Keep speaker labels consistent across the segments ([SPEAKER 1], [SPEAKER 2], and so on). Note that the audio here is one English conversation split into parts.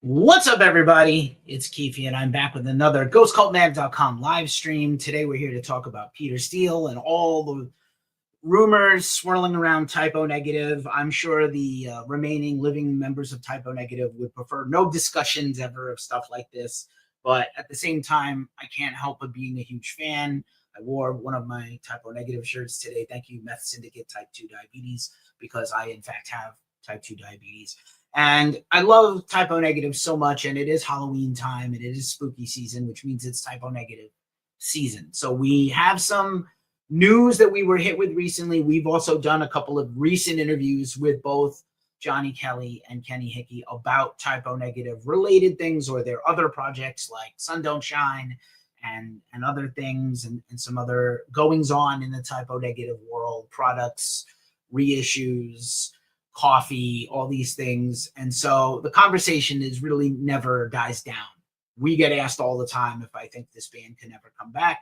[SPEAKER 1] What's up, everybody? It's Keefe, and I'm back with another GhostCultMag.com live stream. Today, we're here to talk about Peter Steele and all the rumors swirling around Typo Negative. I'm sure the remaining living members of Typo Negative would prefer no discussions ever of stuff like this. But at the same time, I can't help but being a huge fan. I wore one of my Typo Negative shirts today. Thank you, Meth Syndicate Type 2 Diabetes, because I, in fact, have Type 2 diabetes. And I love Typo Negative so much, and it is Halloween time, and it is spooky season, which means it's Typo Negative season. So we have some news that we were hit with recently. We've also done a couple of recent interviews with both Johnny Kelly and Kenny Hickey about Typo Negative related things or their other projects like Sun Don't Shine and other things and some other goings on in the Typo Negative world, products, reissues, coffee, all these things. And so the conversation is really never dies down. We get asked all the time if I think this band can ever come back.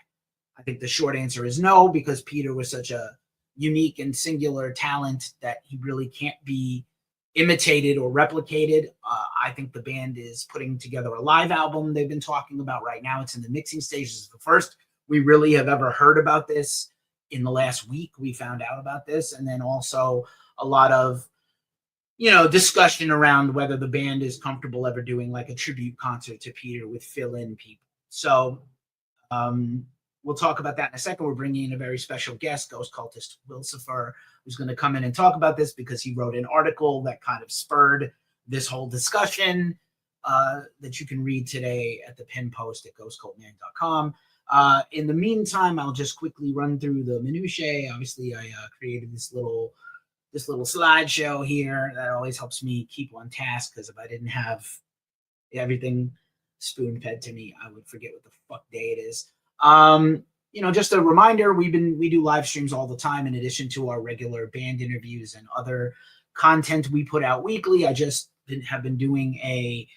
[SPEAKER 1] I think the short answer is no, because Peter was such a unique and singular talent that he really can't be imitated or replicated. I think the band is putting together a live album they've been talking about right now. It's in the mixing stages. The first we really have ever heard about this. In the last week, we found out about this. And then also a lot of discussion around whether the band is comfortable ever doing like a tribute concert to Peter with fill-in people. So we'll talk about that in a second. We're bringing in a very special guest, ghost cultist Wilcifer, who's going to come in and talk about this because he wrote an article that kind of spurred this whole discussion that you can read today at the pin post at ghostcultmag.com. In the meantime, I'll just quickly run through the minutiae. Obviously, I created this little slideshow here that always helps me keep on task, because if I didn't have everything spoon fed to me, I would forget what the fuck day it is. Just a reminder, we do live streams all the time in addition to our regular band interviews and other content we put out weekly. I just have been doing a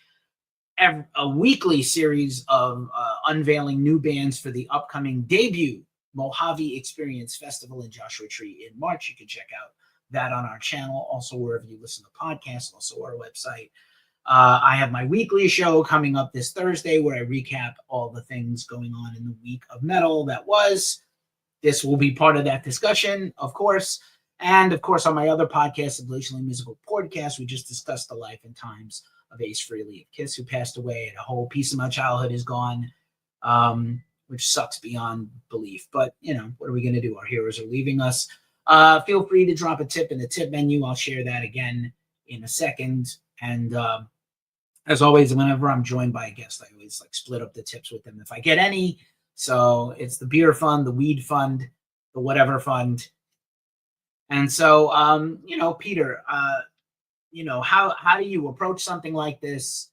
[SPEAKER 1] weekly series of unveiling new bands for the upcoming debut Mojave Experience Festival in Joshua Tree in March. You can check out that on our channel, also wherever you listen to podcasts, also our website. I have my weekly show coming up this Thursday where I recap all the things going on in the week of metal that was. This will be part of that discussion, of course. And of course, on my other podcast, the Glacially Musical Podcast, we just discussed the life and times of Ace Frehley of Kiss, who passed away, and a whole piece of my childhood is gone, which sucks beyond belief. But, what are we going to do? Our heroes are leaving us. Feel free to drop a tip in the tip menu. I'll share that again in a second. And as always, whenever I'm joined by a guest, I always split up the tips with them if I get any. So it's the beer fund, the weed fund, the whatever fund. And so, Peter, how do you approach something like this?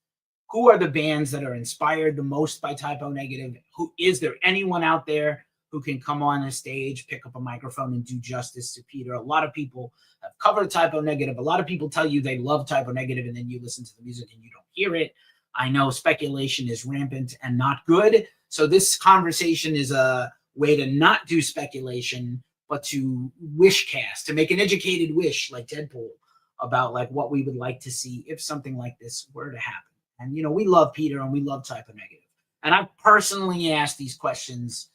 [SPEAKER 1] Who are the bands that are inspired the most by Typo Negative? Is there anyone out there who can come on a stage, pick up a microphone, and do justice to Peter? A lot of people have covered Typo Negative. A lot of people tell you they love Typo Negative, and then you listen to the music and you don't hear it. I know speculation is rampant and not good. So this conversation is a way to not do speculation, but to wish cast, to make an educated wish like Deadpool about what we would like to see if something like this were to happen. And, we love Peter and we love Typo Negative. And I've personally asked these questions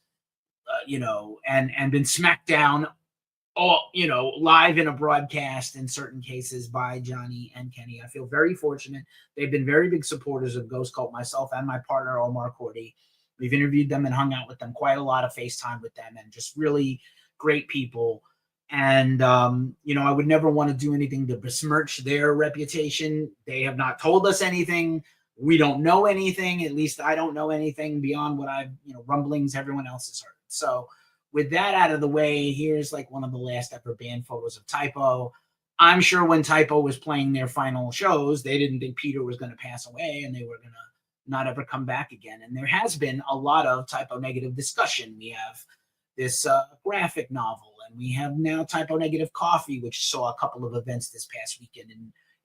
[SPEAKER 1] and been smacked down live in a broadcast in certain cases by Johnny and Kenny. I feel very fortunate. They've been very big supporters of Ghost Cult, myself and my partner, Omar Cordy. We've interviewed them and hung out with them, quite a lot of FaceTime with them, and just really great people. And, I would never want to do anything to besmirch their reputation. They have not told us anything. We don't know anything. At least I don't know anything beyond what I've, rumblings everyone else has heard. So with that out of the way, here's one of the last ever band photos of Typo. I'm sure when Typo was playing their final shows, they didn't think Peter was going to pass away and they were going to not ever come back again. And there has been a lot of Typo Negative discussion. We have this graphic novel, and we have now Typo Negative Coffee, which saw a couple of events this past weekend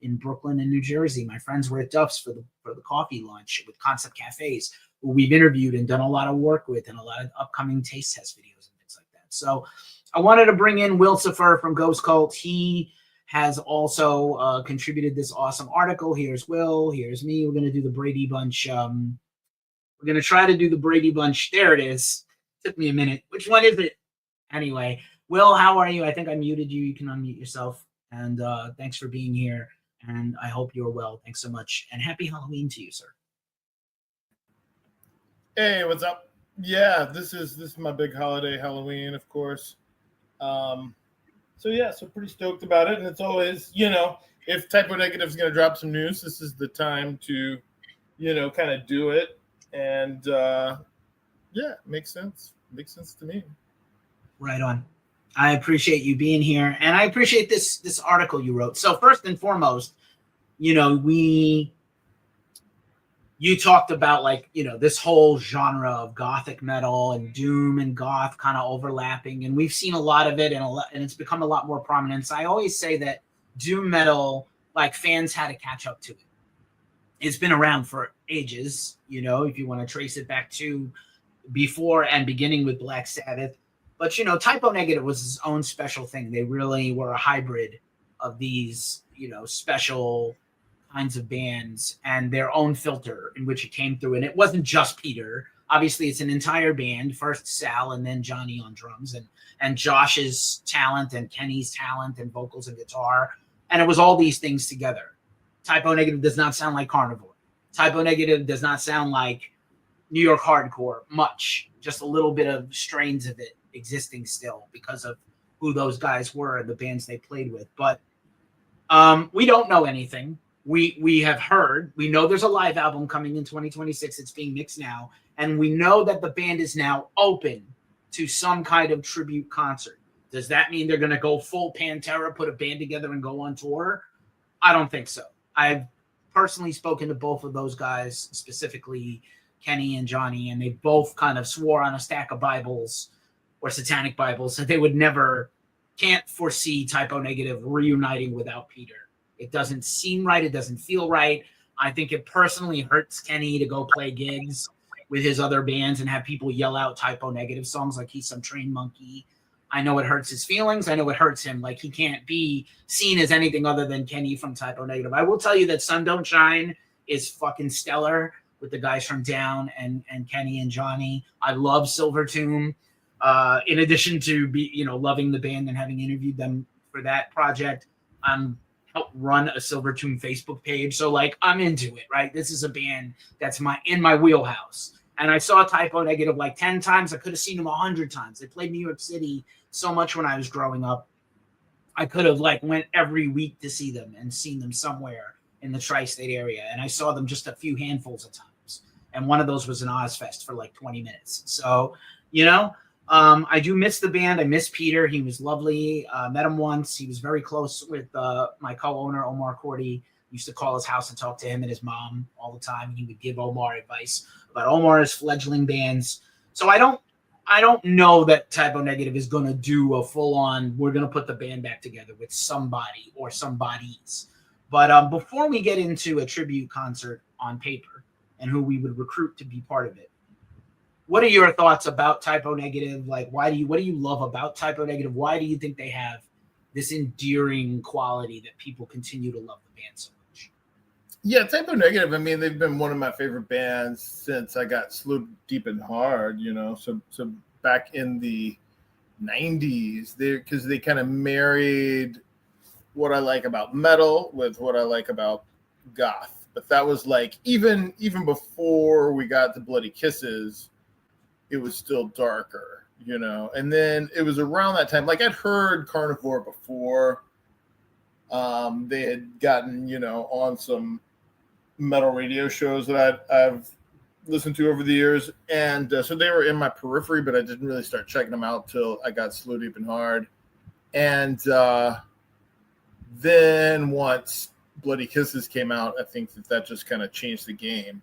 [SPEAKER 1] in Brooklyn and New Jersey. My friends were at Duff's for the coffee launch with Concept Cafes, who we've interviewed and done a lot of work with, and a lot of upcoming taste test videos and things like that. So I wanted to bring in Wilcifer from Ghost Cult. He has also contributed this awesome article. Here's Will. Here's me. We're going to do the Brady Bunch. We're going to try to do the Brady Bunch. There it is. Took me a minute. Which one is it? Anyway, Will, how are you? I think I muted you. You can unmute yourself. And thanks for being here. And I hope you're well. Thanks so much. And happy Halloween to you, sir.
[SPEAKER 2] Hey, what's up? Yeah, this is my big holiday, Halloween, of course. So pretty stoked about it. And it's always, if Typo Negative is going to drop some news, this is the time to, kind of do it. And makes sense. Makes sense to me.
[SPEAKER 1] Right on. I appreciate you being here, and I appreciate this article you wrote. So first and foremost, you talked about this whole genre of gothic metal and doom and goth kind of overlapping, and we've seen a lot of it, and it's become a lot more prominent. So I always say that doom metal, fans had to catch up to it. It's been around for ages, if you want to trace it back to before and beginning with Black Sabbath. But, Typo Negative was his own special thing. They really were a hybrid of these, special kinds of bands and their own filter in which it came through. And it wasn't just Peter. Obviously, it's an entire band. First Sal and then Johnny on drums and Josh's talent and Kenny's talent and vocals and guitar. And it was all these things together. Typo Negative does not sound like Carnivore. Typo Negative does not sound like New York hardcore much. Just a little bit of strains of it existing still because of who those guys were and the bands they played with. But we don't know anything. We have heard. We know there's a live album coming in 2026. It's being mixed now. And we know that the band is now open to some kind of tribute concert. Does that mean they're going to go full Pantera, put a band together and go on tour? I don't think so. I've personally spoken to both of those guys, specifically Kenny and Johnny, and they both kind of swore on a stack of Bibles or satanic Bibles that they would can't foresee Typo Negative reuniting without Peter. It doesn't seem right. It doesn't feel right. I think it personally hurts Kenny to go play gigs with his other bands and have people yell out Typo Negative songs like he's some trained monkey. I know it hurts his feelings. I know it hurts him. He can't be seen as anything other than Kenny from Typo Negative. I will tell you that Sun Don't Shine is fucking stellar with the guys from Down and Kenny and Johnny. I love Silver Tomb. In addition to loving the band and having interviewed them for that project, I'm helped run a Silver Tomb Facebook page. So I'm into it, right? This is a band that's in my wheelhouse. And I saw Typo Negative 10 times. I could have seen them 100 times. They played New York City so much when I was growing up. I could have went every week to see them and seen them somewhere in the tri-state area. And I saw them just a few handfuls of times. And one of those was an Ozfest for 20 minutes. So, I do miss the band. I miss Peter. He was lovely. Met him once. He was very close with my co-owner, Omar Cordy. Used to call his house and talk to him and his mom all the time. He would give Omar advice about Omar's fledgling bands. So I don't know that Typo Negative is going to do a full-on, we're going to put the band back together with somebody or somebodies. But before we get into a tribute concert on paper and who we would recruit to be part of it, what are your thoughts about Typo Negative? What do you love about Typo Negative? Why do you think they have this endearing quality that people continue to love the band so much?
[SPEAKER 2] Yeah, Typo Negative, they've been one of my favorite bands since I got Slow Deep and Hard, So back in the 90s, because they kind of married what I like about metal with what I like about goth. But that was even before we got the Bloody Kisses, it was still darker, And then it was around that time, I'd heard Carnivore before. They had gotten, on some metal radio shows that I've listened to over the years. And so they were in my periphery, but I didn't really start checking them out till I got Slow Deep and Hard. And then once Bloody Kisses came out, I think that just kind of changed the game.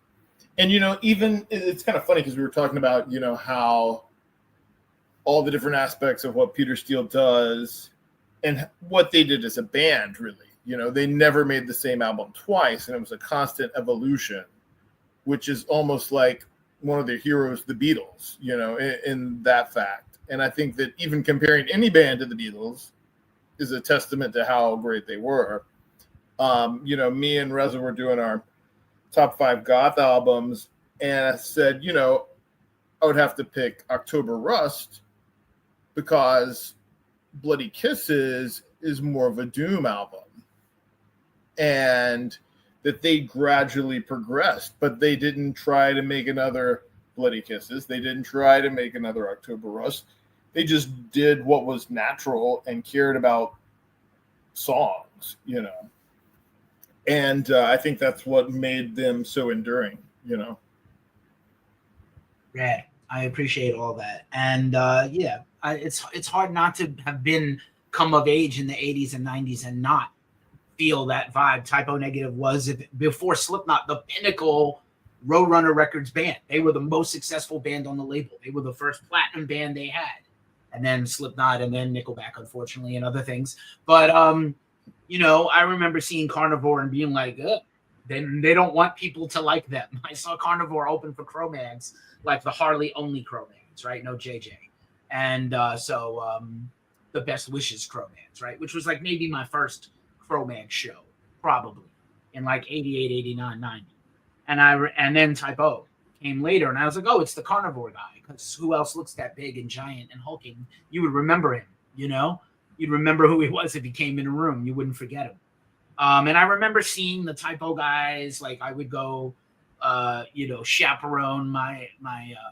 [SPEAKER 2] And, even it's kind of funny because we were talking about, how all the different aspects of what Peter Steele does and what they did as a band, really. They never made the same album twice, and it was a constant evolution, which is almost like one of their heroes, the Beatles, in that fact. And I think that even comparing any band to the Beatles is a testament to how great they were. You know, me and Reza were doing our top 5 goth albums, and I said, you know, I would have to pick October Rust because Bloody Kisses is more of a doom album, and that they gradually progressed, but they didn't try to make another Bloody Kisses. They didn't try to make another October Rust. They just did what was natural and cared about songs, you know. And I think that's what made them so enduring, you know.
[SPEAKER 1] Yeah, I appreciate all that. And it's hard not to have been come of age in the 80s and 90s and not feel that vibe. Typo Negative was, before Slipknot, the pinnacle Roadrunner Records band. They were the most successful band on the label. They were the first platinum band they had. And then Slipknot, and then Nickelback, unfortunately, and other things. But you know, I remember seeing Carnivore and being like, they don't want people to like them. I saw Carnivore open for Cro-Mags, like the Harley only Cro-Mags, right? No JJ. And the Best Wishes Cro-Mags, right? Which was like maybe my first Cro-Mag show, probably in like 88, 89, 90. And then Type O came later, and I was like, oh, it's the Carnivore guy, because who else looks that big and giant and hulking? You would remember him, you know? You'd remember who he was if he came in a room. You wouldn't forget him. And I remember seeing the Type O guys. Like, I would go, you know, chaperone my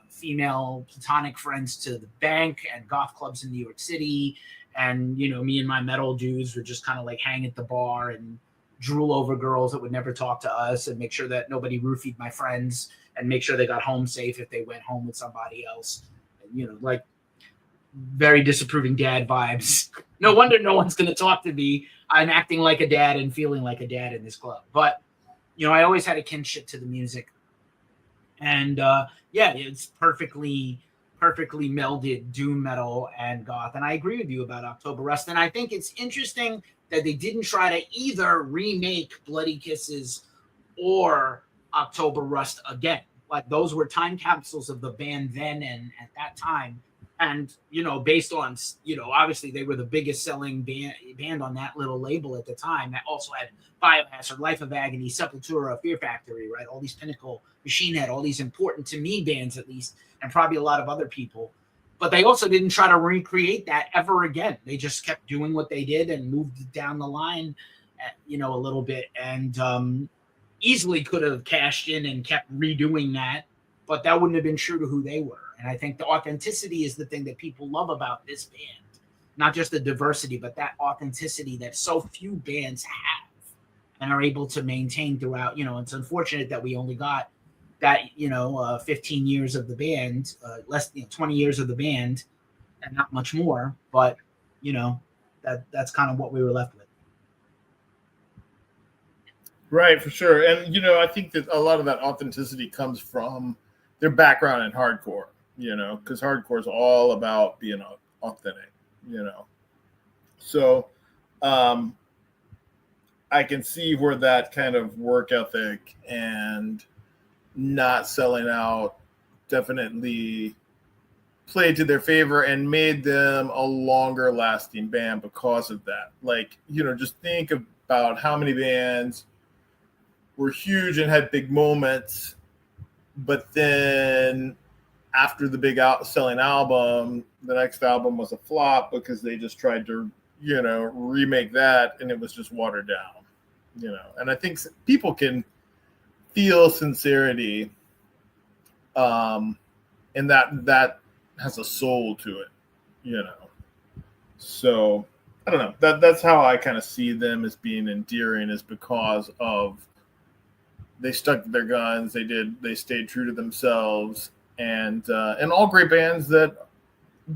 [SPEAKER 1] female platonic friends to the bank and goth clubs in New York City. And, you know, me and my metal dudes would just kind of like hang at the bar and drool over girls that would never talk to us, and make sure that nobody roofied my friends, and make sure they got home safe if they went home with somebody else. And, you know, like, very disapproving dad vibes. No wonder no one's going to talk to me. I'm acting like a dad and feeling like a dad in this club. But, you know, I always had a kinship to the music. And, yeah, it's perfectly melded doom metal and goth. And I agree with you about October Rust. And I think it's interesting that they didn't try to either remake Bloody Kisses or October Rust again. Like, those were time capsules of the band then and at that time. And, you know, based on, you know, obviously they were the biggest selling band on that little label at the time. That also had Biohazard, Life of Agony, Sepultura, Fear Factory, right? All these pinnacle, Machine Head, all these important to me bands, at least, and probably a lot of other people. But they also didn't try to recreate that ever again. They just kept doing what they did and moved down the line, you know, a little bit. And easily could have cashed in and kept redoing that, but that wouldn't have been true to who they were. And I think the authenticity is the thing that people love about this band. Not just the diversity, but that authenticity that so few bands have and are able to maintain throughout. You know, it's unfortunate that we only got that, you know, 15 years of the band, less, you know, 20 years of the band, and not much more. But, you know, that's kind of what we were left with.
[SPEAKER 2] Right, for sure. And, you know, I think that a lot of that authenticity comes from their background in hardcore, you know, because hardcore is all about being authentic, you know. So I can see where that kind of work ethic and not selling out definitely played to their favor and made them a longer lasting band because of that. Like, you know, just think about how many bands were huge and had big moments, but then after the big selling album, the next album was a flop because they just tried to, you know, remake that, and it was just watered down, you know. And I think people can feel sincerity, and that has a soul to it, you know. So I don't know. That's how I kind of see them as being endearing, is because of they stuck to their guns. They stayed true to themselves, and all great bands that,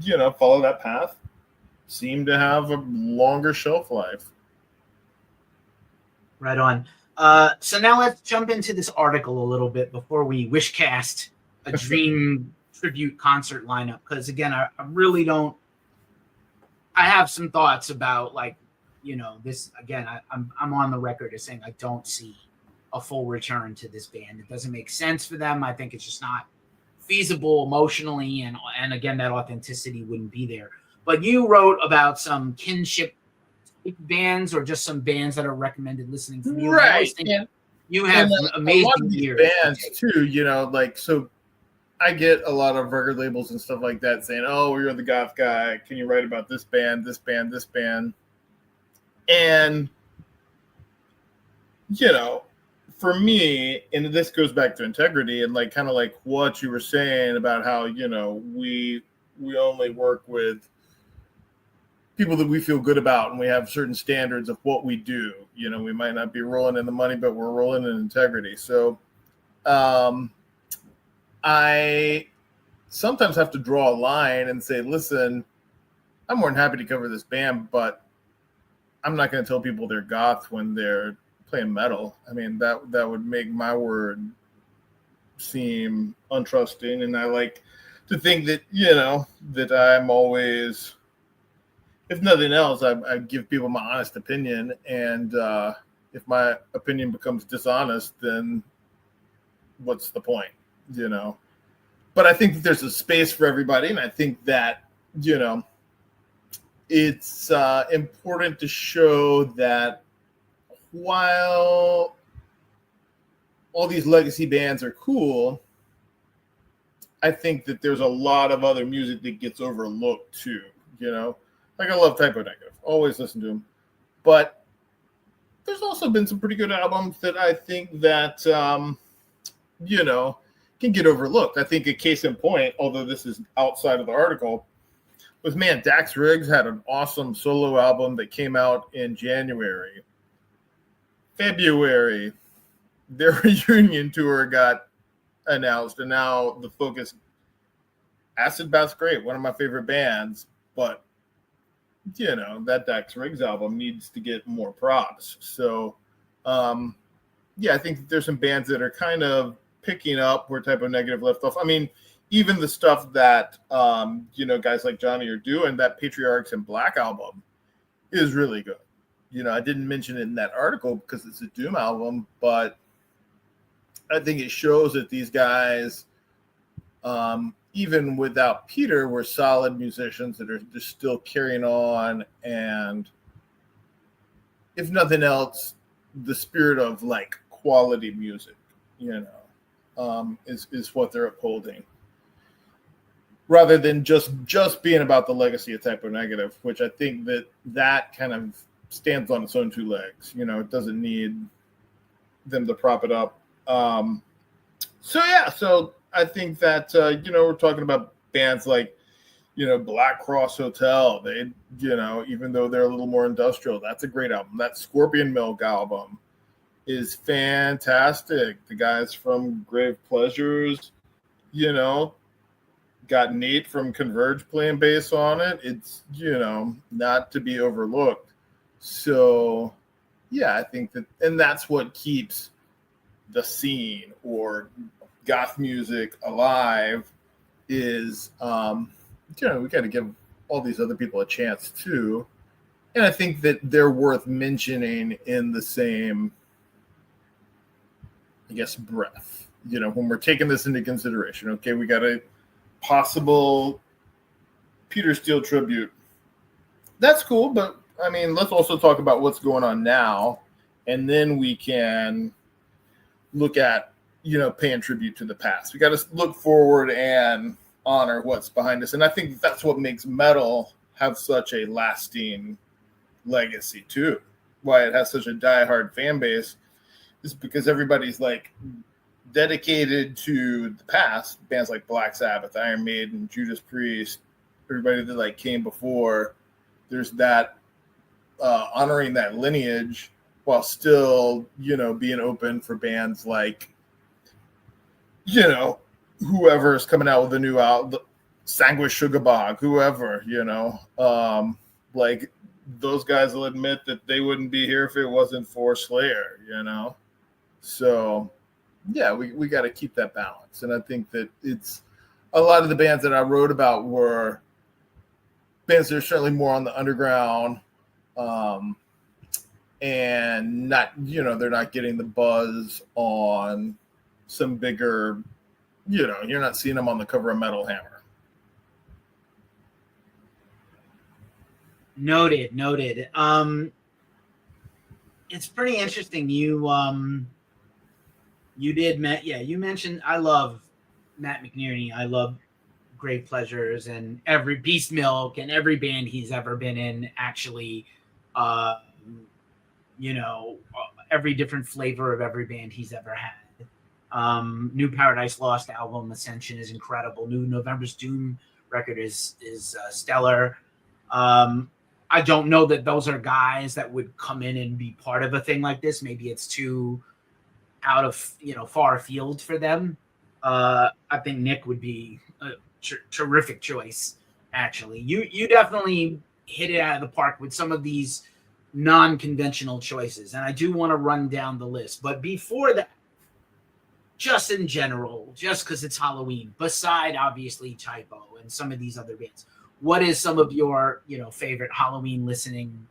[SPEAKER 2] you know, follow that path seem to have a longer shelf life.
[SPEAKER 1] Right on. So now let's jump into this article a little bit before we wishcast a Dream tribute concert lineup. Because again, I really don't. I have some thoughts about, like, you know, this again. I'm on the record as saying I don't see a full return to this band. It doesn't make sense for them. I think it's just not feasible emotionally, and again, that authenticity wouldn't be there. But you wrote about some kinship bands or just some bands that are recommended listening from you? I
[SPEAKER 2] Right.
[SPEAKER 1] always think you
[SPEAKER 2] And
[SPEAKER 1] have
[SPEAKER 2] a
[SPEAKER 1] amazing
[SPEAKER 2] lot of these
[SPEAKER 1] ears.
[SPEAKER 2] bands too, like, so I get a lot of record labels and stuff like that saying, "Oh, you're the goth guy. Can you write about this band, this band, this band?" And for me, and this goes back to integrity and like kind of like what you were saying about how we only work with people that we feel good about, and we have certain standards of what we do. We might not be rolling in the money, but we're rolling in integrity. So I sometimes have to draw a line and say, listen, I'm more than happy to cover this band, but I'm not going to tell people they're goth when they're playing metal. I mean, that would make my word seem untrusting. And I like to think that, that I'm always, if nothing else, I give people my honest opinion. And if my opinion becomes dishonest, then what's the point, But I think that there's a space for everybody. And I think that, it's important to show that while all these legacy bands are cool, I think that there's a lot of other music that gets overlooked too, Like I love Typo Negative, always listen to them. But there's also been some pretty good albums that I think that, can get overlooked. I think a case in point, although this is outside of the article, was, Dax Riggs had an awesome solo album that came out in January. February, their reunion tour got announced, and now the focus. Acid Bath's great, one of my favorite bands, but that Dax Riggs album needs to get more props. So, I think there's some bands that are kind of picking up where Typo Negative left off. I mean, even the stuff that guys like Johnny are doing, that Patriarchs in Black album is really good. I didn't mention it in that article because it's a Doom album, but I think it shows that these guys, even without Peter, were solid musicians that are just still carrying on. And if nothing else, the spirit of like quality music, is what they're upholding, rather than just being about the legacy of Typo Negative, which I think that kind of stands on its own two legs. It doesn't need them to prop it up. So I think that we're talking about bands like Black Cross Hotel. They even though they're a little more industrial, that's a great album. That Scorpion Milk album is fantastic. The guys from Grave Pleasures, got Nate from Converge playing bass on it. It's not to be overlooked. So I think that, and that's what keeps the scene or goth music alive, is we got to give all these other people a chance too. And I think that they're worth mentioning in the same, I guess, breath, when we're taking this into consideration. Okay, we got a possible Peter Steele tribute. That's cool, but I mean, let's also talk about what's going on now, and then we can look at, paying tribute to the past. We got to look forward and honor what's behind us. And I think that's what makes metal have such a lasting legacy too. Why it has such a diehard fan base is because everybody's like dedicated to the past. Bands like Black Sabbath, Iron Maiden, Judas Priest, everybody that like came before. There's that honoring that lineage while still, being open for bands like, whoever's coming out with a new album, Sanguish Sugarbog, whoever, like those guys will admit that they wouldn't be here if it wasn't for Slayer, So, we got to keep that balance. And I think that it's a lot of the bands that I wrote about were bands that are certainly more on the underground, and not, they're not getting the buzz on some bigger, you're not seeing them on the cover of Metal Hammer.
[SPEAKER 1] Noted. It's pretty interesting. You did, Matt. Yeah, you mentioned I love Matt McNerney. I love Great Pleasures and every Beast Milk and every band he's ever been in. Actually, uh, every different flavor of every band he's ever had. New Paradise Lost album Ascension is incredible. New November's Doom record is stellar. I don't know that those are guys that would come in and be part of a thing like this. Maybe it's too out of far afield for them. I think Nick would be a terrific choice. Actually, you definitely hit it out of the park with some of these non-conventional choices, and I do want to run down the list. But before that, just in general, just because it's Halloween, beside obviously Typo and some of these other bands, what is some of your favorite Halloween listening?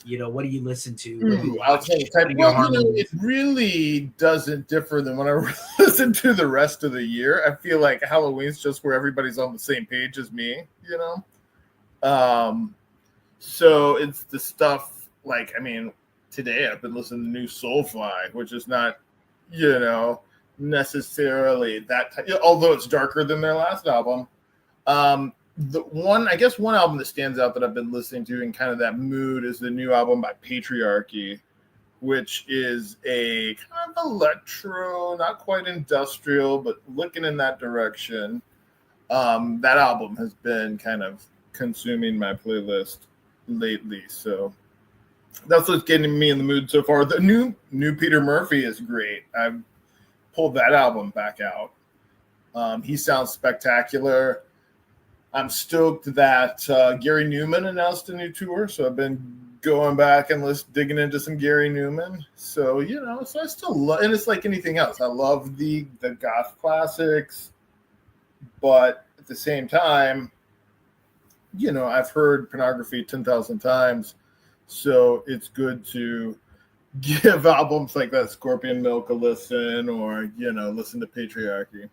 [SPEAKER 1] What do you listen to?
[SPEAKER 2] I'll tell you, it really doesn't differ than when I listen to the rest of the year. I feel like Halloween's just where everybody's on the same page as me, So it's the stuff like, today I've been listening to new Soulfly, which is not, necessarily that although it's darker than their last album. One album that stands out that I've been listening to in kind of that mood is the new album by Patriarchy, which is a kind of electro, not quite industrial, but looking in that direction. That album has been kind of consuming my playlist lately, so that's what's getting me in the mood so far. The new Peter Murphy is great. I've pulled that album back out. He sounds spectacular. I'm stoked that Gary Newman announced a new tour, so I've been going back and digging into some Gary Newman. So so I still love, and it's like anything else. I love the goth classics, but at the same time, I've heard Pornography 10,000 times, so it's good to give albums like that Scorpion Milk a listen, or listen to Patriarchy.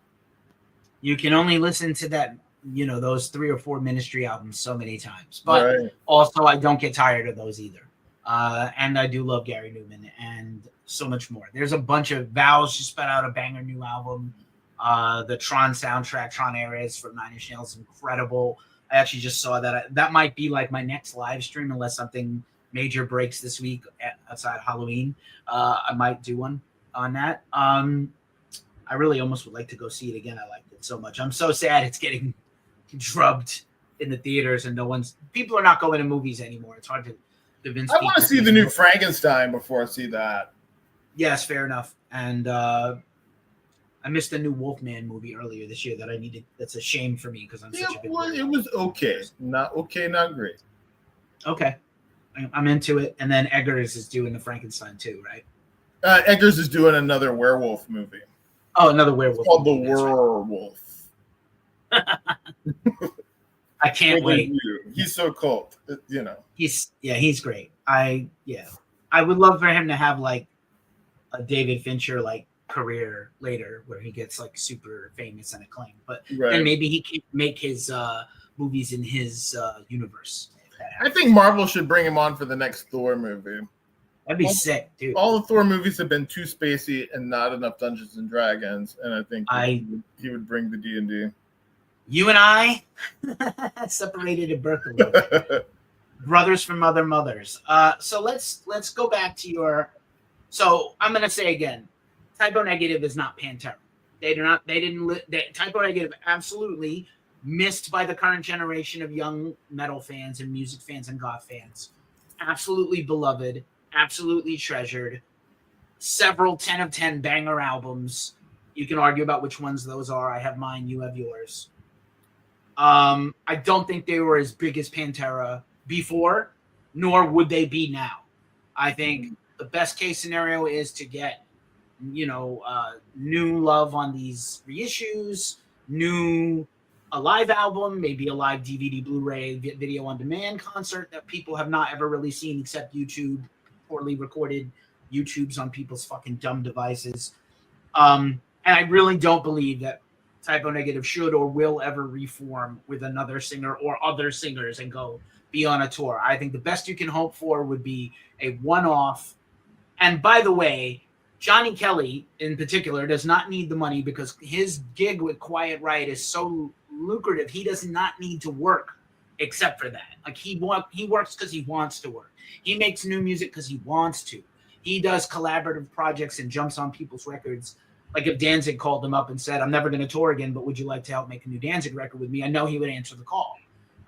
[SPEAKER 1] You can only listen to that, those 3 or 4 Ministry albums so many times, but also I don't get tired of those either. And I do love Gary Newman and so much more. There's a bunch of Vows just put out a banger new album. The Tron soundtrack, Tron Ares from Nine Inch Nails, incredible. I actually just saw that. That might be like my next live stream, unless something major breaks this week outside Halloween. I might do one on that. I really almost would like to go see it again. I liked it so much. I'm so sad it's getting drubbed in the theaters, and people are not going to movies anymore. It's hard to convince
[SPEAKER 2] people. I want to see the new Frankenstein before I see that.
[SPEAKER 1] Yes, fair enough. And I missed the new Wolfman movie earlier this year that I needed. That's a shame for me because I'm such a big fan.
[SPEAKER 2] It was okay. Not great.
[SPEAKER 1] Okay. I'm into it. And then Eggers is doing the Frankenstein too, right?
[SPEAKER 2] Eggers is doing another werewolf movie.
[SPEAKER 1] Oh, another werewolf.
[SPEAKER 2] It's called The Werewolf.
[SPEAKER 1] I can't wait.
[SPEAKER 2] He's so cold,
[SPEAKER 1] He's great. I would love for him to have like a David Fincher like career later where he gets like super famous and acclaimed. But then maybe he can make his movies in his universe.
[SPEAKER 2] I think Marvel should bring him on for the next Thor movie.
[SPEAKER 1] That'd be sick, dude.
[SPEAKER 2] All the Thor movies have been too spacey and not enough Dungeons and Dragons, and I think he would bring the D&D.
[SPEAKER 1] You and I separated at birth a little bit. Brothers from other mothers. So let's go back to your. So I'm gonna say again, Typo Negative is not Pantera. Typo Negative absolutely missed by the current generation of young metal fans and music fans and goth fans. Absolutely beloved. Absolutely treasured. Several 10 of 10 banger albums. You can argue about which ones those are. I have mine. You have yours. I don't think they were as big as Pantera before, nor would they be now. I think the best case scenario is to get, new love on these reissues, a live album, maybe a live DVD, Blu-ray, video on demand concert that people have not ever really seen except YouTube, poorly recorded YouTubes on people's fucking dumb devices. And I really don't believe that Typo Negative should or will ever reform with another singer or other singers and go be on a tour. I think the best you can hope for would be a one-off. And by the way, Johnny Kelly in particular does not need the money because his gig with Quiet Riot is so lucrative. He does not need to work except for that. Like he works because he wants to work. He makes new music because he wants to. He does collaborative projects and jumps on people's records. Like if Danzig called him up and said, "I'm never going to tour again, but would you like to help make a new Danzig record with me?" I know he would answer the call.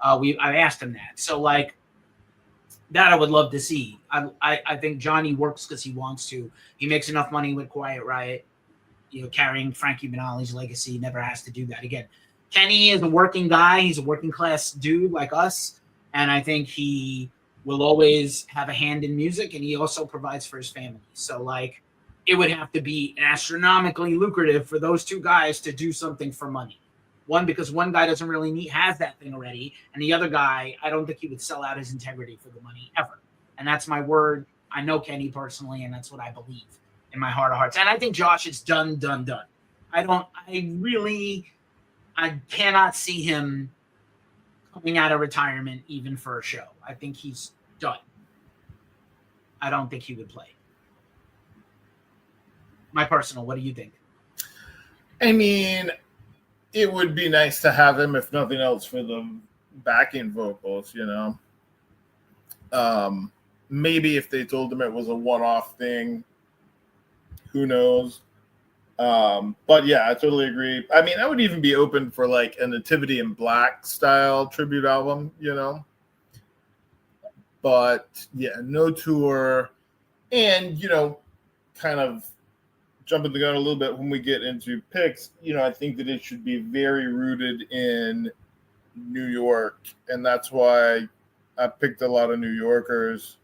[SPEAKER 1] I asked him that. So like that I would love to see. I think Johnny works because he wants to. He makes enough money with Quiet Riot, carrying Frankie Benali's legacy. Never has to do that again. Kenny is a working guy. He's a working class dude like us. And I think he will always have a hand in music, and he also provides for his family. So like it would have to be astronomically lucrative for those two guys to do something for money. One, because one guy doesn't really has that thing already, and the other guy, I don't think he would sell out his integrity for the money ever. And that's my word. I know Kenny personally, and that's what I believe in my heart of hearts. And I think Josh is done. I cannot see him coming out of retirement even for a show. I think he's done. I don't think he would play. My personal, what do you think?
[SPEAKER 2] I mean, it would be nice to have him, if nothing else, for the backing vocals, Maybe if they told him it was a one-off thing, who knows? But yeah, I totally agree. I mean, I would even be open for like a Nativity in Black style tribute album, But yeah, no tour. And, kind of jumping the gun a little bit when we get into picks, I think that it should be very rooted in New York. And that's why I picked a lot of New Yorkers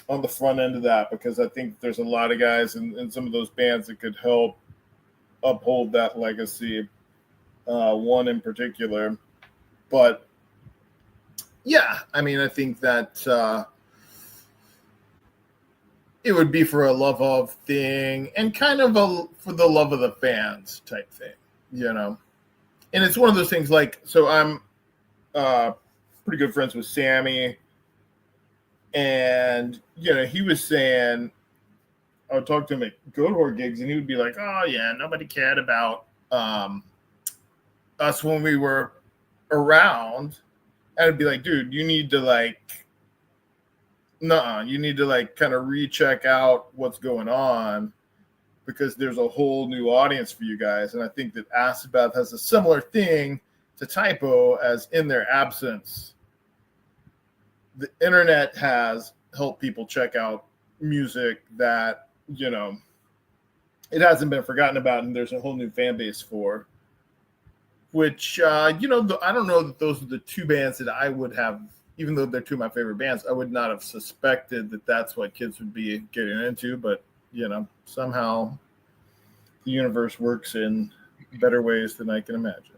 [SPEAKER 2] on the front end of that, because I think there's a lot of guys in some of those bands that could help uphold that legacy, one in particular. But yeah, I mean, I think that it would be for a love of thing and kind of for the love of the fans type thing, And it's one of those things like, so I'm pretty good friends with Sammy, and, he was saying, I would talk to him at Goatwhore gigs, and he would be like, "Oh yeah, nobody cared about us when we were around." And I'd be like, "Dude, you need to you need to kind of recheck out what's going on, because there's a whole new audience for you guys." And I think that Asabath has a similar thing to Typo, as in their absence, the internet has helped people check out music that, it hasn't been forgotten about, and there's a whole new fan base for, which, I don't know that those are the two bands that I would have, even though they're two of my favorite bands, I would not have suspected that that's what kids would be getting into. But, somehow the universe works in better ways than I can imagine.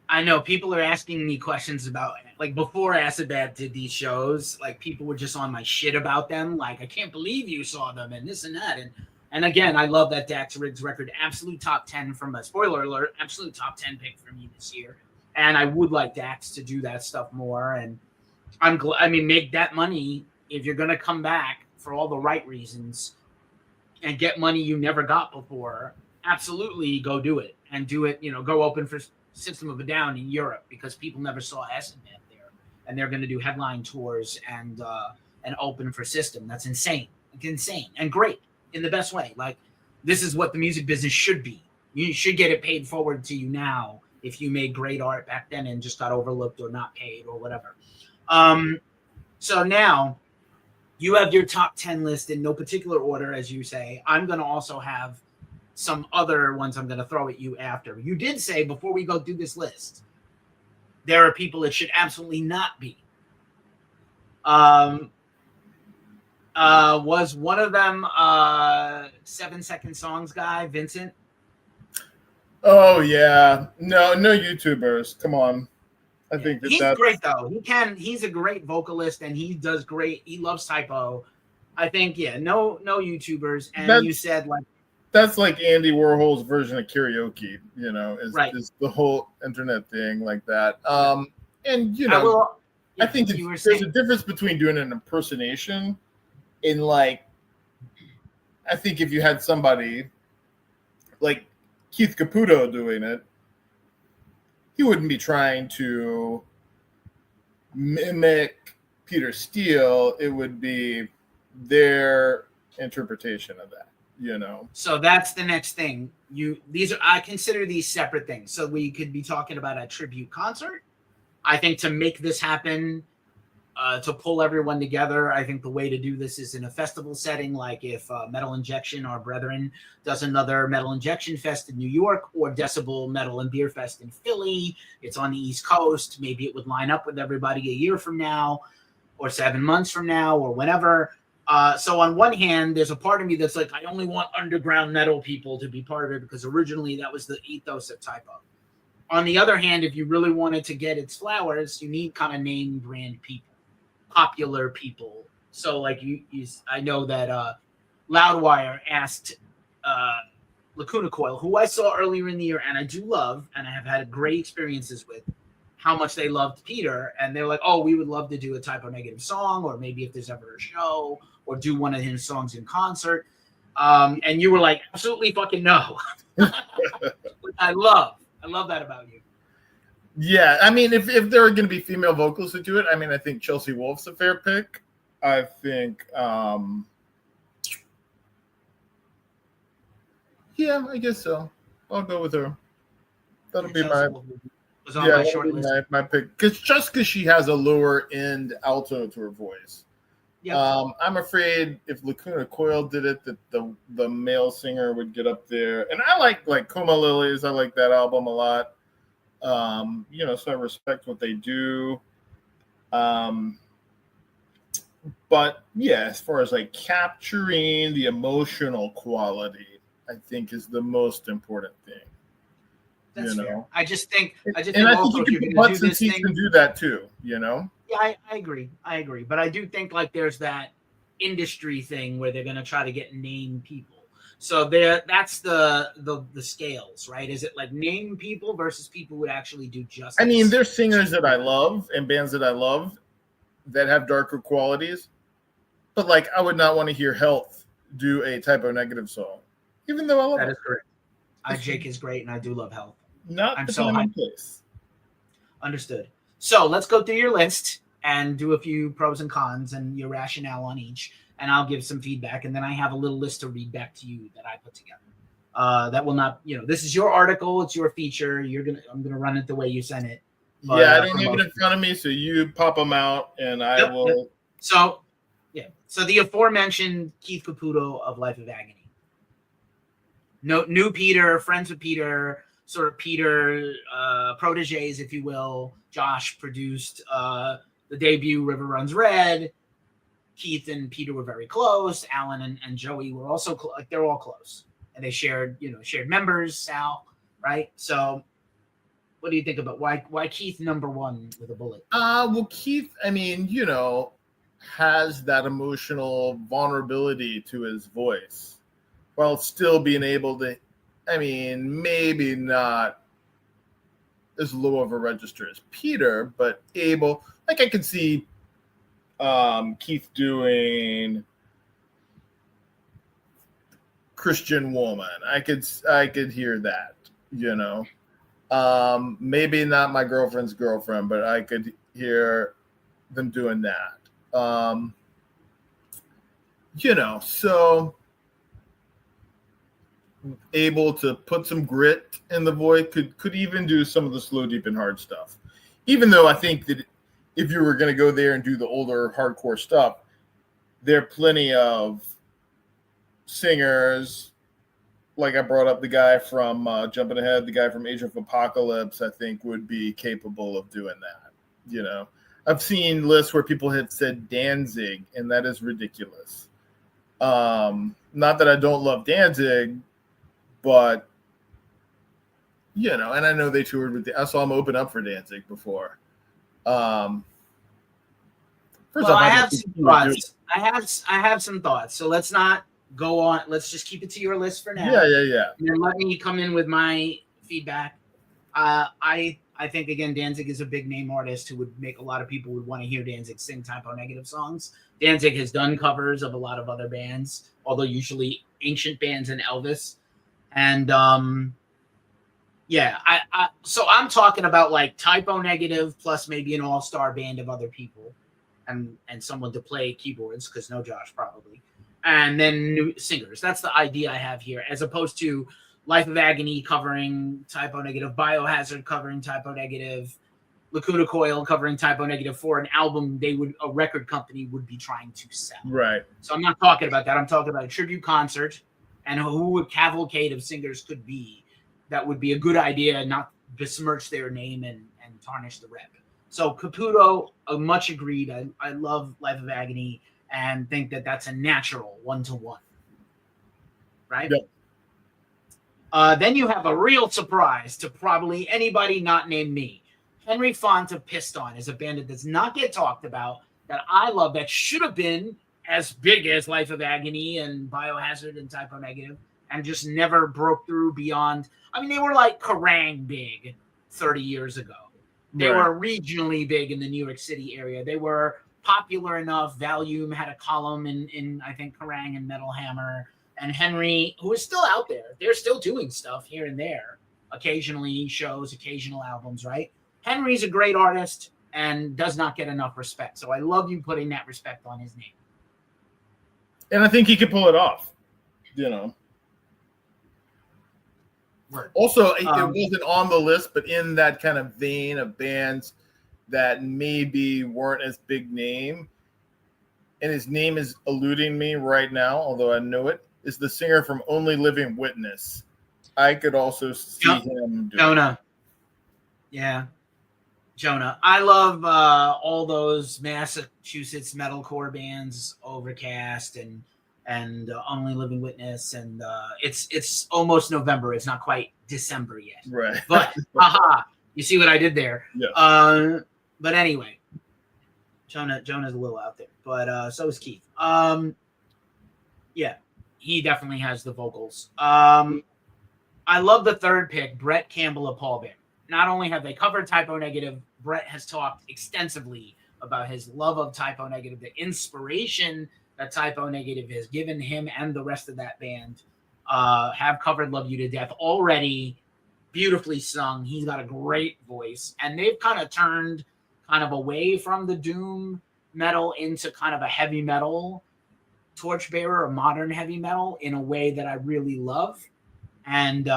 [SPEAKER 1] I know people are asking me questions about, like, before Asabath did these shows, like, people were just on my shit about them. Like, I can't believe you saw them and this and that. And again, I love that Dax Riggs record, absolute top 10 from a spoiler alert, absolute top 10 pick for me this year. And I would like Dax to do that stuff more. And make that money if you're going to come back for all the right reasons and get money you never got before. Absolutely go do it, and do it, go open for System of a Down in Europe, because people never saw Asabath there, and they're going to do headline tours and open for System. That's insane. It's insane and great in the best way. Like, this is what the music business should be. You should get it paid forward to you now if you made great art back then and just got overlooked or not paid or whatever. So now you have your top 10 list in no particular order, as you say. I'm going to also have some other ones I'm going to throw at you after. You did say, before we go through this list, there are people that should absolutely not be. Was one of them 7 Second Songs guy, Vincent?
[SPEAKER 2] Oh yeah, no YouTubers. Come on, I think
[SPEAKER 1] he's great though. He's a great vocalist, and he does great. He loves Typo. I think no YouTubers. And you said like.
[SPEAKER 2] That's like Andy Warhol's version of karaoke, is
[SPEAKER 1] right.
[SPEAKER 2] Is the whole internet thing like that. And
[SPEAKER 1] I will.
[SPEAKER 2] I think
[SPEAKER 1] you were
[SPEAKER 2] there's
[SPEAKER 1] saying,
[SPEAKER 2] a difference between doing an impersonation and like, I think if you had somebody like Keith Caputo doing it, he wouldn't be trying to mimic Peter Steele. It would be their interpretation of that, you know.
[SPEAKER 1] So that's the next thing. I consider these separate things. So we could be talking about a tribute concert. I think to make this happen, to pull everyone together, I think the way to do this is in a festival setting, like if Metal Injection, our brethren, does another Metal Injection Fest in New York, or Decibel Metal and Beer Fest in Philly. It's on the East Coast. Maybe it would line up with everybody a year from now, or 7 months from now, or whenever. So on one hand, there's a part of me that's like, I only want underground metal people to be part of it because originally that was the ethos of Typo. On the other hand, if you really wanted to get its flowers, you need kind of name brand people, popular people. So like I know that Loudwire asked Lacuna Coil, who I saw earlier in the year and I do love, and I have had great experiences with, how much they loved Peter, and they're like, oh, we would love to do a Typo Negative song, or maybe if there's ever a show, or do one of his songs in concert. And you were like, absolutely fucking no. I love that about you.
[SPEAKER 2] Yeah, I mean, if there are going to be female vocals to do it, I mean, I think Chelsea Wolf's a fair pick. I think, yeah, I guess so. I'll go with her. That'll be my my pick. Because she has a lower end alto to her voice. Yep. I'm afraid if Lacuna Coil did it, that the male singer would get up there. And I like Coma Lilies. I like that album a lot. So I respect what they do. But yeah, as far as like capturing the emotional quality, I think is the most important thing.
[SPEAKER 1] That's fair. I just think
[SPEAKER 2] you can butts and seats and do that too, you know?
[SPEAKER 1] Yeah, I agree. But I do think like there's that industry thing where they're going to try to get named people. So that's the scales, right? Is it like name people versus people who would actually do justice?
[SPEAKER 2] I mean, there's singers that I love and bands that I love that have darker qualities. But like, I would not want to hear Health do a Typo Negative song, even though I love
[SPEAKER 1] that. Is correct. Jake is great, and I do love Health.
[SPEAKER 2] I'm so high place.
[SPEAKER 1] Understood. So let's go through your list and do a few pros and cons and your rationale on each, and I'll give some feedback, and then I have a little list to read back to you that I put together. That will not, this is your article, it's your feature. I'm gonna run it the way you sent it.
[SPEAKER 2] But, I don't have it in front of me, so you pop them out, and I will. Yep.
[SPEAKER 1] So the aforementioned Keith Caputo of Life of Agony. No, new Peter, friends with Peter, sort of Peter proteges, if you will. Josh produced the debut River Runs Red. Keith and Peter were very close. Alan and Joey were also like they're all close, and they shared members. Sal, right? So, what do you think about why Keith number one with a bullet?
[SPEAKER 2] Well, Keith, I mean, has that emotional vulnerability to his voice, while still being able to. I mean, maybe not as low of a register as Peter, but able. Like I could see Keith doing Christian Woman. I could hear that, maybe not My Girlfriend's Girlfriend, but I could hear them doing that. So able to put some grit in the voice, could even do some of the slow, deep, and hard stuff. Even though I think that if you were going to go there and do the older hardcore stuff, there are plenty of singers. Like I brought up the guy from Jumping Ahead, the guy from Age of Apocalypse, I think would be capable of doing that. I've seen lists where people have said Danzig, and that is ridiculous. Not that I don't love Danzig, but and I know they toured with. I saw him open up for Danzig before.
[SPEAKER 1] I have some thoughts. I have some thoughts. So let's not go on. Let's just keep it to your list for now.
[SPEAKER 2] Yeah.
[SPEAKER 1] And then let me come in with my feedback. I I think again Danzig is a big name artist who would make a lot of people would want to hear Danzig sing Typo Negative songs. Danzig has done covers of a lot of other bands, although usually ancient bands and Elvis. And yeah, so I'm talking about like Typo Negative plus maybe an all-star band of other people and someone to play keyboards because no Josh probably. And then new singers. That's the idea I have here, as opposed to Life of Agony covering Typo Negative, Biohazard covering Typo Negative, Lacuna Coil covering Typo Negative for an album a record company would be trying to sell.
[SPEAKER 2] Right.
[SPEAKER 1] So I'm not talking about that. I'm talking about a tribute concert and who a cavalcade of singers could be. That would be a good idea, not besmirch their name and tarnish the rep. So Caputo, much agreed. I love Life of Agony and think that that's a natural 1-to-1. Right?
[SPEAKER 2] Yep.
[SPEAKER 1] Then you have a real surprise to probably anybody not named me. Henry Font of Piston is a band that does not get talked about that I love that should have been as big as Life of Agony and Biohazard and Typo Negative and just never broke through beyond. I mean, they were like Kerrang big 30 years ago. They were regionally big in the New York City area. They were popular enough. Valium had a column in I think Kerrang and Metal Hammer. And Henry, who is still out there, they're still doing stuff here and there. Occasionally shows, occasional albums, right? Henry's a great artist and does not get enough respect. So I love you putting that respect on his name.
[SPEAKER 2] And I think he could pull it off, you know.
[SPEAKER 1] Word.
[SPEAKER 2] Also, it wasn't on the list, but in that kind of vein of bands that maybe weren't as big name, and his name is eluding me right now, although I know it, is the singer from Only Living Witness. I could also see him doing
[SPEAKER 1] Jonah. Yeah. Jonah. I love all those Massachusetts metalcore bands, Overcast and Only Living Witness, and it's almost November. It's not quite December yet.
[SPEAKER 2] Right.
[SPEAKER 1] But you see what I did there?
[SPEAKER 2] Yeah.
[SPEAKER 1] But anyway, Jonah's a little out there, but so is Keith. Yeah, he definitely has the vocals. I love the third pick, Brett Campbell of Paul Bear. Not only have they covered Typo Negative, Brett has talked extensively about his love of Typo Negative, the inspiration that Typo Negative has given him and the rest of that band. Have covered Love You to Death already, beautifully sung. He's got a great voice. And they've kind of turned kind of away from the doom metal into kind of a heavy metal torchbearer or modern heavy metal in a way that I really love. And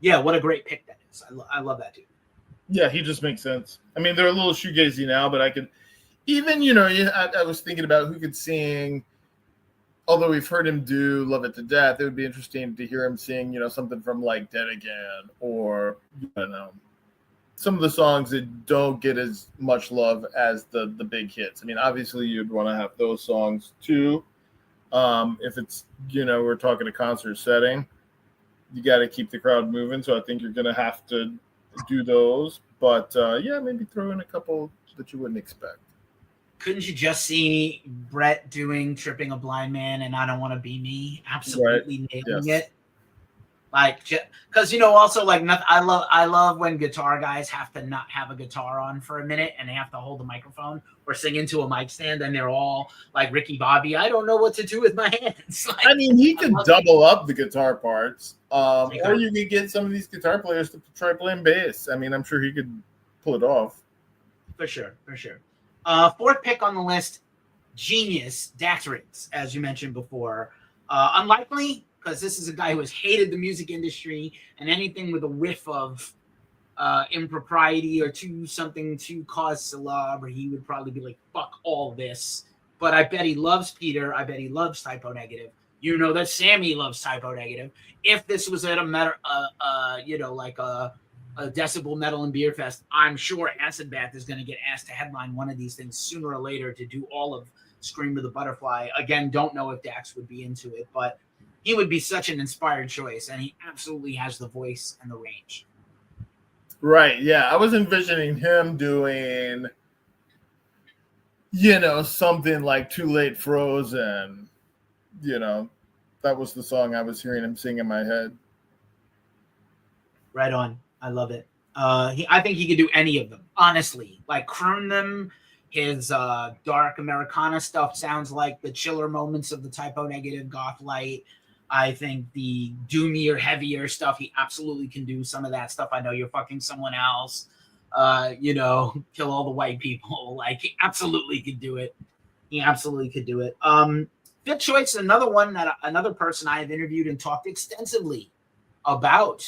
[SPEAKER 1] yeah, what a great pick that is. I love that dude.
[SPEAKER 2] Yeah, he just makes sense. I mean, they're a little shoegazy now, but I could even, you know, I was thinking about who could sing. Although we've heard him do Love It to Death, it would be interesting to hear him sing, you know, something from like Dead Again or, you know, some of the songs that don't get as much love as the big hits. I mean, obviously you'd want to have those songs too. If it's, you know, we're talking a concert setting, you got to keep the crowd moving. So I think you're going to have to do those. But yeah, maybe throw in a couple that you wouldn't expect.
[SPEAKER 1] Couldn't you just see Brett doing Tripping a Blind Man and I Don't Want to Be Me? Absolutely nailing it. Like, because, you know, also like I love when guitar guys have to not have a guitar on for a minute and they have to hold the microphone or sing into a mic stand and they're all like Ricky Bobby. I don't know what to do with my hands. Like,
[SPEAKER 2] I mean, he could double up the guitar parts, or you could get some of these guitar players to try playing bass. I mean, I'm sure he could pull it off.
[SPEAKER 1] For sure. Fourth pick on the list, Genius, Dax Riggs, as you mentioned before. Unlikely, because this is a guy who has hated the music industry and anything with a whiff of impropriety or something to cause celebre, he would probably be like, fuck all this. But I bet he loves Peter. I bet he loves Typo Negative. You know that Sammy loves Typo Negative. If this was at a you know, like a Decibel Metal and Beer Fest, I'm sure Acid Bath is going to get asked to headline one of these things sooner or later to do all of Scream of the Butterfly. Again, don't know if Dax would be into it, but he would be such an inspired choice, and he absolutely has the voice and the range.
[SPEAKER 2] Right, yeah. I was envisioning him doing, you know, something like Too Late Frozen. You know, that was the song I was hearing him sing in my head.
[SPEAKER 1] Right on. I love it. I think he could do any of them, honestly. Like croon them. His dark Americana stuff sounds like the chiller moments of the Typo Negative Goth Light. I think the doomier, heavier stuff, he absolutely can do some of that stuff. I know you're fucking someone else. Kill all the white people. Like he absolutely could do it. He absolutely could do it. Fifth choice, another person I have interviewed and talked extensively about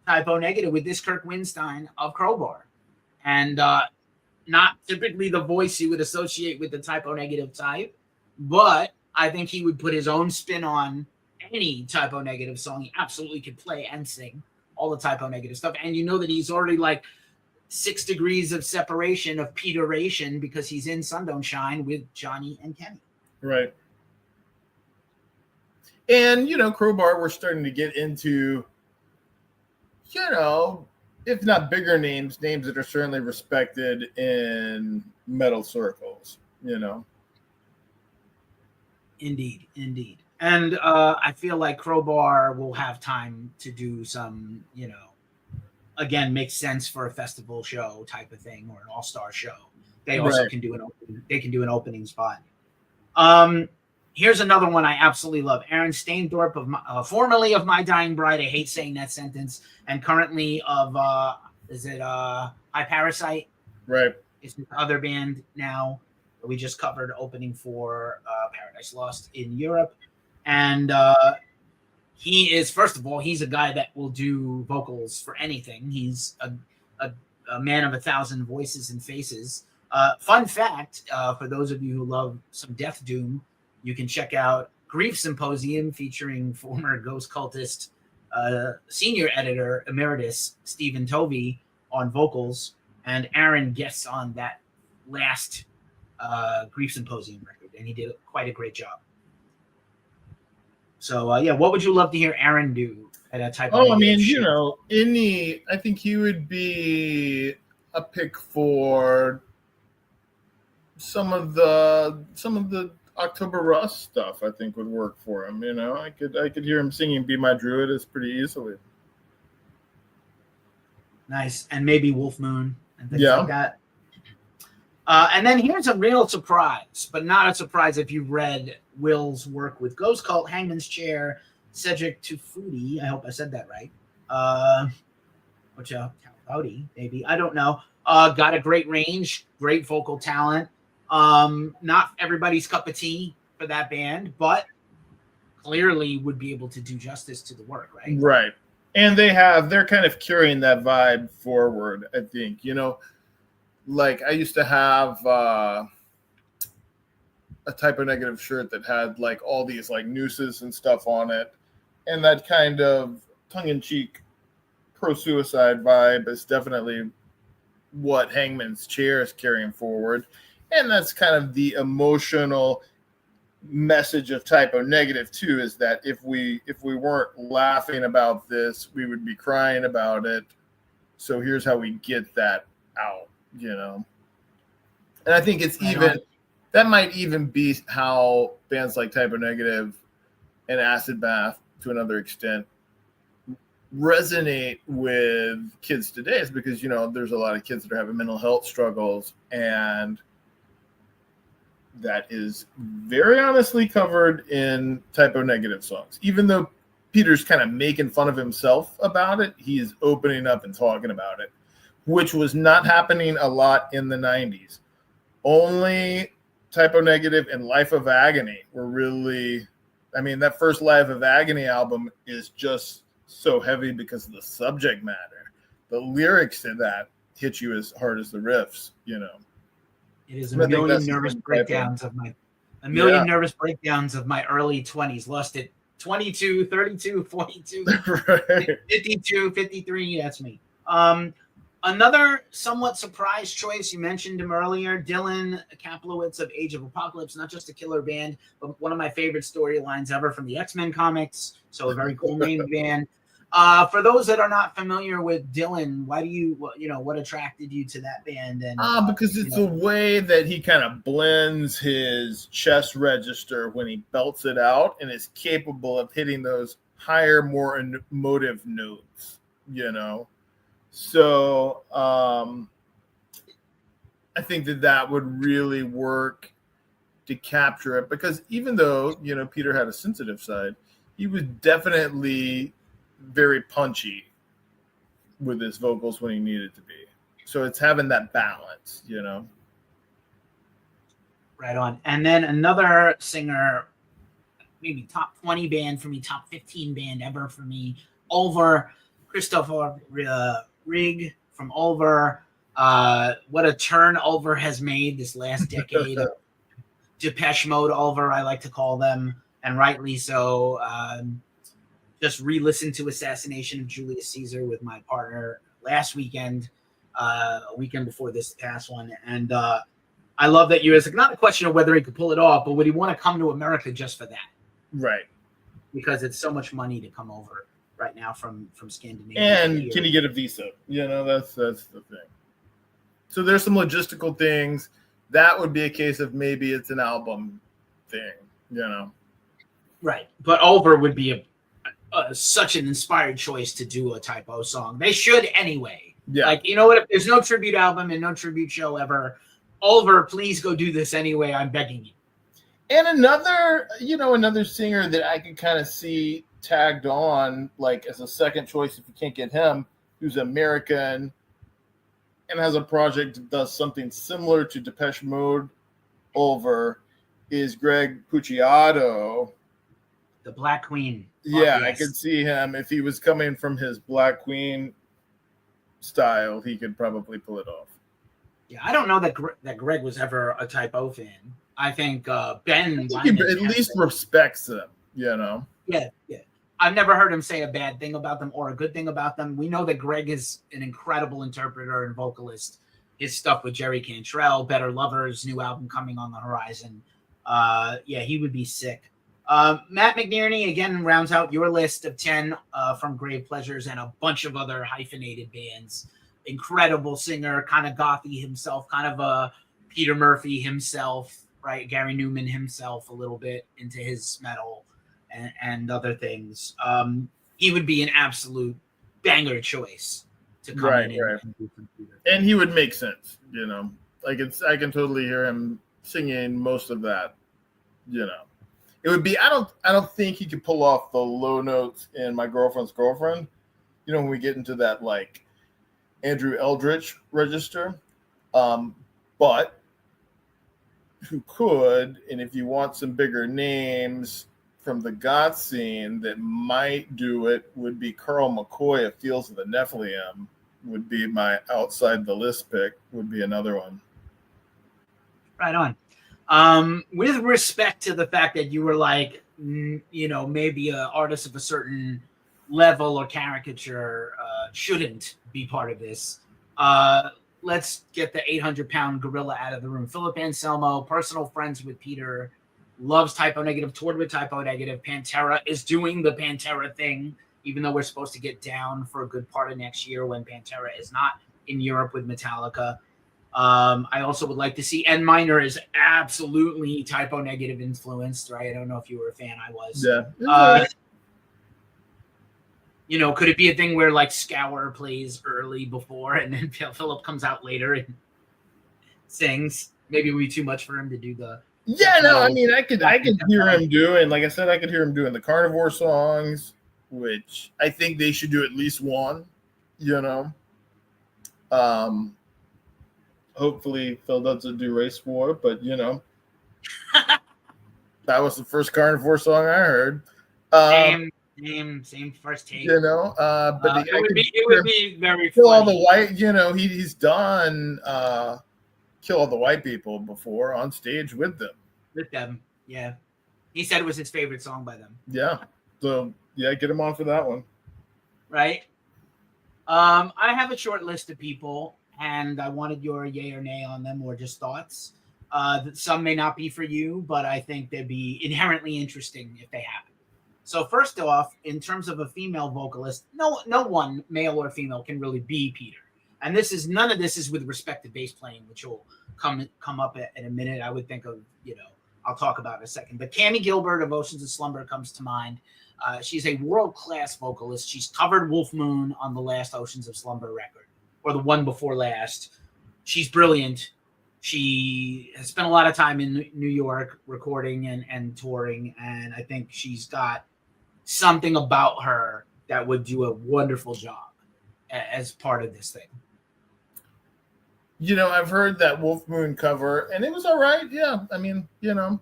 [SPEAKER 1] Typo Negative with this Kirk Winstein of Crowbar. And not typically the voice you would associate with the Typo Negative type, but I think he would put his own spin on any Typo Negative song. He absolutely could play and sing all the Typo Negative stuff. And you know that he's already like 6 degrees of separation of Peteration because he's in Sun Don't Shine with Johnny and Kenny.
[SPEAKER 2] Right. And, Crowbar, we're starting to get into, if not bigger names that are certainly respected in metal circles,
[SPEAKER 1] Indeed. And I feel like Crowbar will have time to do some, again, makes sense for a festival show type of thing or an all-star show. They also can do an opening spot. Here's another one I absolutely love. Aaron Staindorp, formerly of My Dying Bride. I hate saying that sentence. And currently of, High Parasite?
[SPEAKER 2] Right.
[SPEAKER 1] It's the other band now. We just covered opening for Paradise Lost in Europe. And he is, first of all, he's a guy that will do vocals for anything. He's a man of 1,000 voices and faces. Fun fact, for those of you who love some Death Doom, you can check out Grief Symposium featuring former Ghost Cultist senior editor emeritus Stephen Tovey on vocals, and Aaron guests on that last Grief Symposium record, and he did quite a great job. So, what would you love to hear Aaron do at a type of show?
[SPEAKER 2] I think he would be a pick for some of the October Rust stuff. I think would work for him. I could hear him singing "Be My Druidess" pretty easily.
[SPEAKER 1] Nice, and maybe Wolf Moon and things like that. And then here's a real surprise, but not a surprise if you've read Will's work with Ghost Cult, Hangman's Chair, Cedric Tufudi. I hope I said that right. Howdy, maybe. I don't know. Got a great range, great vocal talent. Not everybody's cup of tea for that band, but clearly would be able to do justice to the work, right?
[SPEAKER 2] Right. And they're kind of carrying that vibe forward, I think. Like I used to have a Typo Negative shirt that had like all these like nooses and stuff on it. And that kind of tongue-in-cheek pro-suicide vibe is definitely what Hangman's Chair is carrying forward. And that's kind of the emotional message of Typo Negative too, is that if we weren't laughing about this, we would be crying about it. So here's how we get that out, And I think that might even be how bands like Typo Negative and Acid Bath to another extent resonate with kids today, is because there's a lot of kids that are having mental health struggles, and that is very honestly covered in Typo Negative songs. Even though Peter's kind of making fun of himself about it, he is opening up and talking about it, which was not happening a lot in the 90s. Only Typo Negative and Life of Agony were really, that first Life of Agony album is just so heavy because of the subject matter. The lyrics to that hit you as hard as the riffs,
[SPEAKER 1] It is a million nervous breakdowns of my early 20s. Lost it 22, 32, 42, right. 52, 53. That's me. Another somewhat surprise choice. You mentioned him earlier, Dylan Kaplowitz of Age of Apocalypse. Not just a killer band, but one of my favorite storylines ever from the X-Men comics. So a very cool named band. For those that are not familiar with Dylan, why do what attracted you to that band? And
[SPEAKER 2] because it's a way that he kind of blends his chest register when he belts it out, and is capable of hitting those higher, more emotive notes. So I think that would really work to capture it, because even though, you know, Peter had a sensitive side, he was definitely very punchy with his vocals when he needed to be. So it's having that balance, you know.
[SPEAKER 1] Right on. And then another singer, maybe top 20 band for me, top 15 band ever for me, Ulver, Christopher Rigg from Ulver. What a turn Ulver has made this last decade. Depeche Mode Ulver, I like to call them, and rightly so. Just re-listened to Assassination of Julius Caesar with my partner last weekend, a weekend before this past one. And I love that it's like, not a question of whether he could pull it off, but would he want to come to America just for that?
[SPEAKER 2] Right.
[SPEAKER 1] Because it's so much money to come over right now from Scandinavia.
[SPEAKER 2] And
[SPEAKER 1] here.
[SPEAKER 2] can you get a visa? You know, that's the thing. So there's some logistical things. That would be a case of maybe it's an album thing, you know.
[SPEAKER 1] Right. But Ulver would be such an inspired choice to do a typo song. They should anyway.
[SPEAKER 2] Yeah.
[SPEAKER 1] Like, you know what? If there's no tribute album and no tribute show ever, Ulver, please go do this anyway. I'm begging you.
[SPEAKER 2] And another singer that I can kind of see tagged on, like, as a second choice if you can't get him, who's American and has a project that does something similar to Depeche Mode Ulver, is Greg Puciato.
[SPEAKER 1] The Black Queen.
[SPEAKER 2] Yeah, yes. I could see him. If he was coming from his Black Queen style, he could probably pull it off.
[SPEAKER 1] Yeah, I don't know that Greg was ever a typo fan. I think Ben
[SPEAKER 2] he at least respects them, you know?
[SPEAKER 1] Yeah. I've never heard him say a bad thing about them or a good thing about them. We know that Greg is an incredible interpreter and vocalist. His stuff with Jerry Cantrell, Better Lovers, new album coming on the horizon. He would be sick. Matt McNerney, again, rounds out your list of 10 from Grave Pleasures and a bunch of other hyphenated bands. Incredible singer, kind of gothy himself, kind of a Peter Murphy himself, right? Gary Newman himself a little bit into his metal and other things. He would be an absolute banger choice to come in and do computer.
[SPEAKER 2] And he would make sense, you know. Like, I can totally hear him singing most of that, you know. It would be, I don't think he could pull off the low notes in My Girlfriend's Girlfriend. You know, when we get into that, like, Andrew Eldritch register. But who could, and if you want some bigger names from the goth scene that might do it, would be Carl McCoy of Fields of the Nephilim, would be my outside the list pick, would be another one.
[SPEAKER 1] Right on. With respect to the fact that you were like, you know, maybe an artist of a certain level or caricature shouldn't be part of this. Let's get the 800-pound gorilla out of the room. Philip Anselmo, personal friends with Peter, loves Typo Negative, toured with Typo Negative. Pantera is doing the Pantera thing, even though we're supposed to get down for a good part of next year when Pantera is not in Europe with Metallica. I also would like to see N Minor is absolutely Typo Negative influenced, right? I don't know if you were a fan. I was.
[SPEAKER 2] Yeah.
[SPEAKER 1] You know, could it be a thing where like Scour plays early before and then Philip comes out later and sings? Maybe it would be too much for him to do the.
[SPEAKER 2] Yeah, no, I mean, I could hear him doing, like I said, I could hear him doing the Carnivore songs, which I think they should do at least one, you know. Hopefully Phil doesn't do Race War, but you know, that was the first Carnivore song I heard.
[SPEAKER 1] Same first take.
[SPEAKER 2] You know, but
[SPEAKER 1] it would be very
[SPEAKER 2] Kill
[SPEAKER 1] funny.
[SPEAKER 2] All the White, you know, he's done Kill All the White People before on stage with them.
[SPEAKER 1] With them, yeah. He said it was his favorite song by them.
[SPEAKER 2] Yeah. So yeah, get him on for that one.
[SPEAKER 1] Right. I have a short list of people, and I wanted your yay or nay on them, or just thoughts. Some may not be for you, but I think they'd be inherently interesting if they happen. So first off, in terms of a female vocalist, no one, male or female, can really be Peter. And none of this is with respect to bass playing, which will come up in a minute. I would think of, you know, I'll talk about in a second. But Cammie Gilbert of Oceans of Slumber comes to mind. She's a world-class vocalist. She's covered Wolf Moon on the last Oceans of Slumber record, or the one before last. She's brilliant. She has spent a lot of time in New York recording and touring, and I think she's got something about her that would do a wonderful job as part of this thing.
[SPEAKER 2] You know, I've heard that Wolf Moon cover, and it was all right. Yeah, I mean, you know,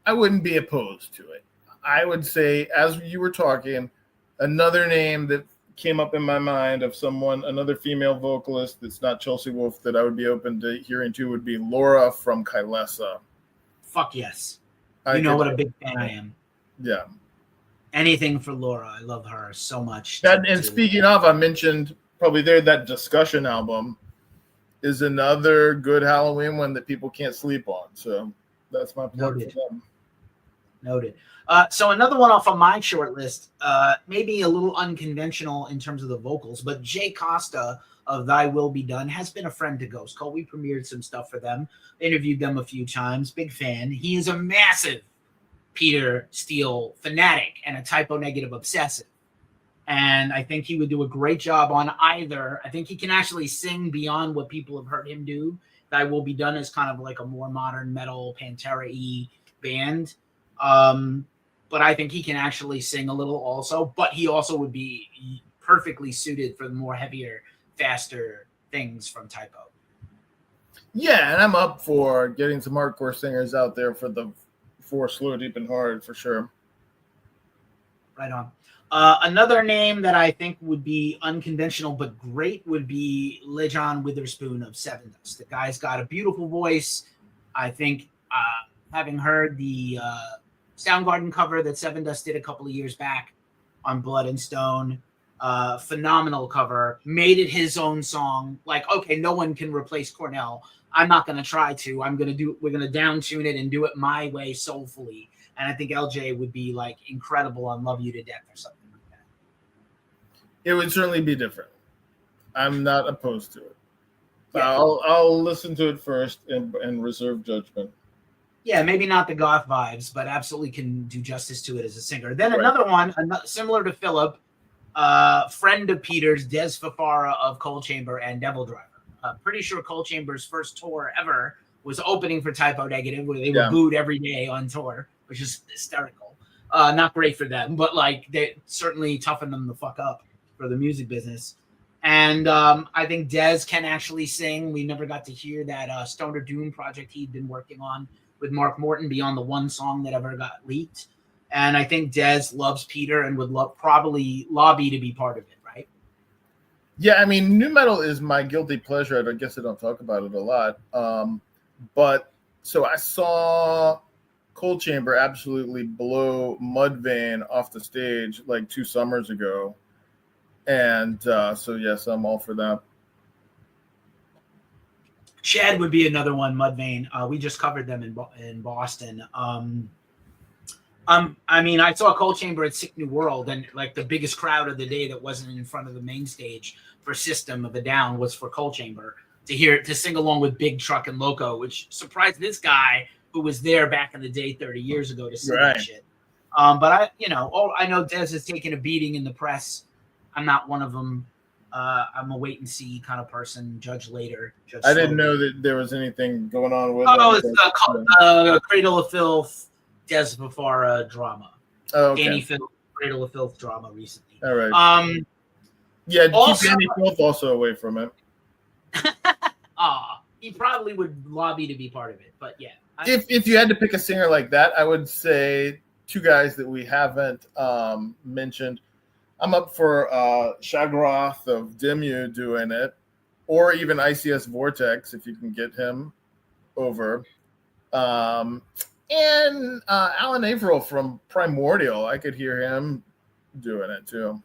[SPEAKER 2] I wouldn't be opposed to it. I would say, as you were talking, another name that came up in my mind of someone, another female vocalist that's not Chelsea Wolfe that I would be open to hearing to would be Laura from Kylesa.
[SPEAKER 1] Fuck yes. You know what a big fan I am.
[SPEAKER 2] Yeah.
[SPEAKER 1] Anything for Laura. I love her so much.
[SPEAKER 2] And speaking of, I mentioned probably there that Discussion album is another good Halloween one that people can't sleep on. So that's my plug for them.
[SPEAKER 1] Noted. So another one off of my short list, maybe a little unconventional in terms of the vocals, but Jay Costa of Thy Will Be Done has been a friend to Ghost Cult. We premiered some stuff for them, interviewed them a few times. Big fan. He is a massive Peter Steele fanatic and a typo negative obsessive. And I think he would do a great job on either. I think he can actually sing beyond what people have heard him do. Thy Will Be Done is kind of like a more modern metal Pantera-y band. But I think he can actually sing a little also, but he also would be perfectly suited for the more heavier, faster things from typo.
[SPEAKER 2] Yeah, and I'm up for getting some hardcore singers out there for Slow, Deep, and Hard for sure.
[SPEAKER 1] Right on. Another name that I think would be unconventional but great would be Lejon Witherspoon of Seven Dust. The guy's got a beautiful voice. I think having heard the Soundgarden cover that Seven Dust did a couple of years back on Blood and Stone, phenomenal cover, made it his own song. Like, okay, no one can replace Cornell. I'm not going to try to. We're going to down tune it and do it my way soulfully. And I think LJ would be like incredible on Love You to Death or something like that.
[SPEAKER 2] It would certainly be different. I'm not opposed to it.
[SPEAKER 1] Yeah.
[SPEAKER 2] I'll listen to it first and reserve judgment.
[SPEAKER 1] Yeah, maybe not the goth vibes, but absolutely can do justice to it as a singer. Then another one, similar to Philip, friend of Peter's, Des Fafara of Cold Chamber and Devil Driver. Pretty sure Cold Chamber's first tour ever was opening for Typo Negative, where they were booed every day on tour, which is hysterical. Not great for them, but like they certainly toughened them the fuck up for the music business. And I think Des can actually sing. We never got to hear that Stoner Doom project he'd been working on with Mark Morton beyond the one song that ever got leaked. And I think Des loves Peter and would probably lobby to be part of it, right?
[SPEAKER 2] Yeah, I mean, nu metal is my guilty pleasure. I guess I don't talk about it a lot. But so I saw Cold Chamber absolutely blow Mudvayne off the stage like 2 summers ago. And so, yes, I'm all for that.
[SPEAKER 1] Chad would be another one, Mudvayne. We just covered them in Boston. I mean, I saw Cold Chamber at Sick New World, and like the biggest crowd of the day that wasn't in front of the main stage for System of a Down was for Cold Chamber to sing along with Big Truck and Loco, which surprised this guy who was there back in the day 30 years ago to sing that shit. But I know Des has taken a beating in the press. I'm not one of them. I'm a wait and see kind of person. Judge later.
[SPEAKER 2] I didn't know that there was anything going on with.
[SPEAKER 1] It's Cradle of Filth, Des Fafara drama.
[SPEAKER 2] Oh, okay.
[SPEAKER 1] Danny Filth, Cradle of Filth drama recently.
[SPEAKER 2] All right. Yeah,
[SPEAKER 1] also,
[SPEAKER 2] keep Danny Filth also away from it.
[SPEAKER 1] He probably would lobby to be part of it, but yeah.
[SPEAKER 2] If you had to pick a singer like that, I would say 2 guys that we haven't mentioned. I'm up for Shagroth of Dimmu doing it, or even ICS Vortex if you can get him over. And Alan Averill from Primordial, I could hear him doing it too.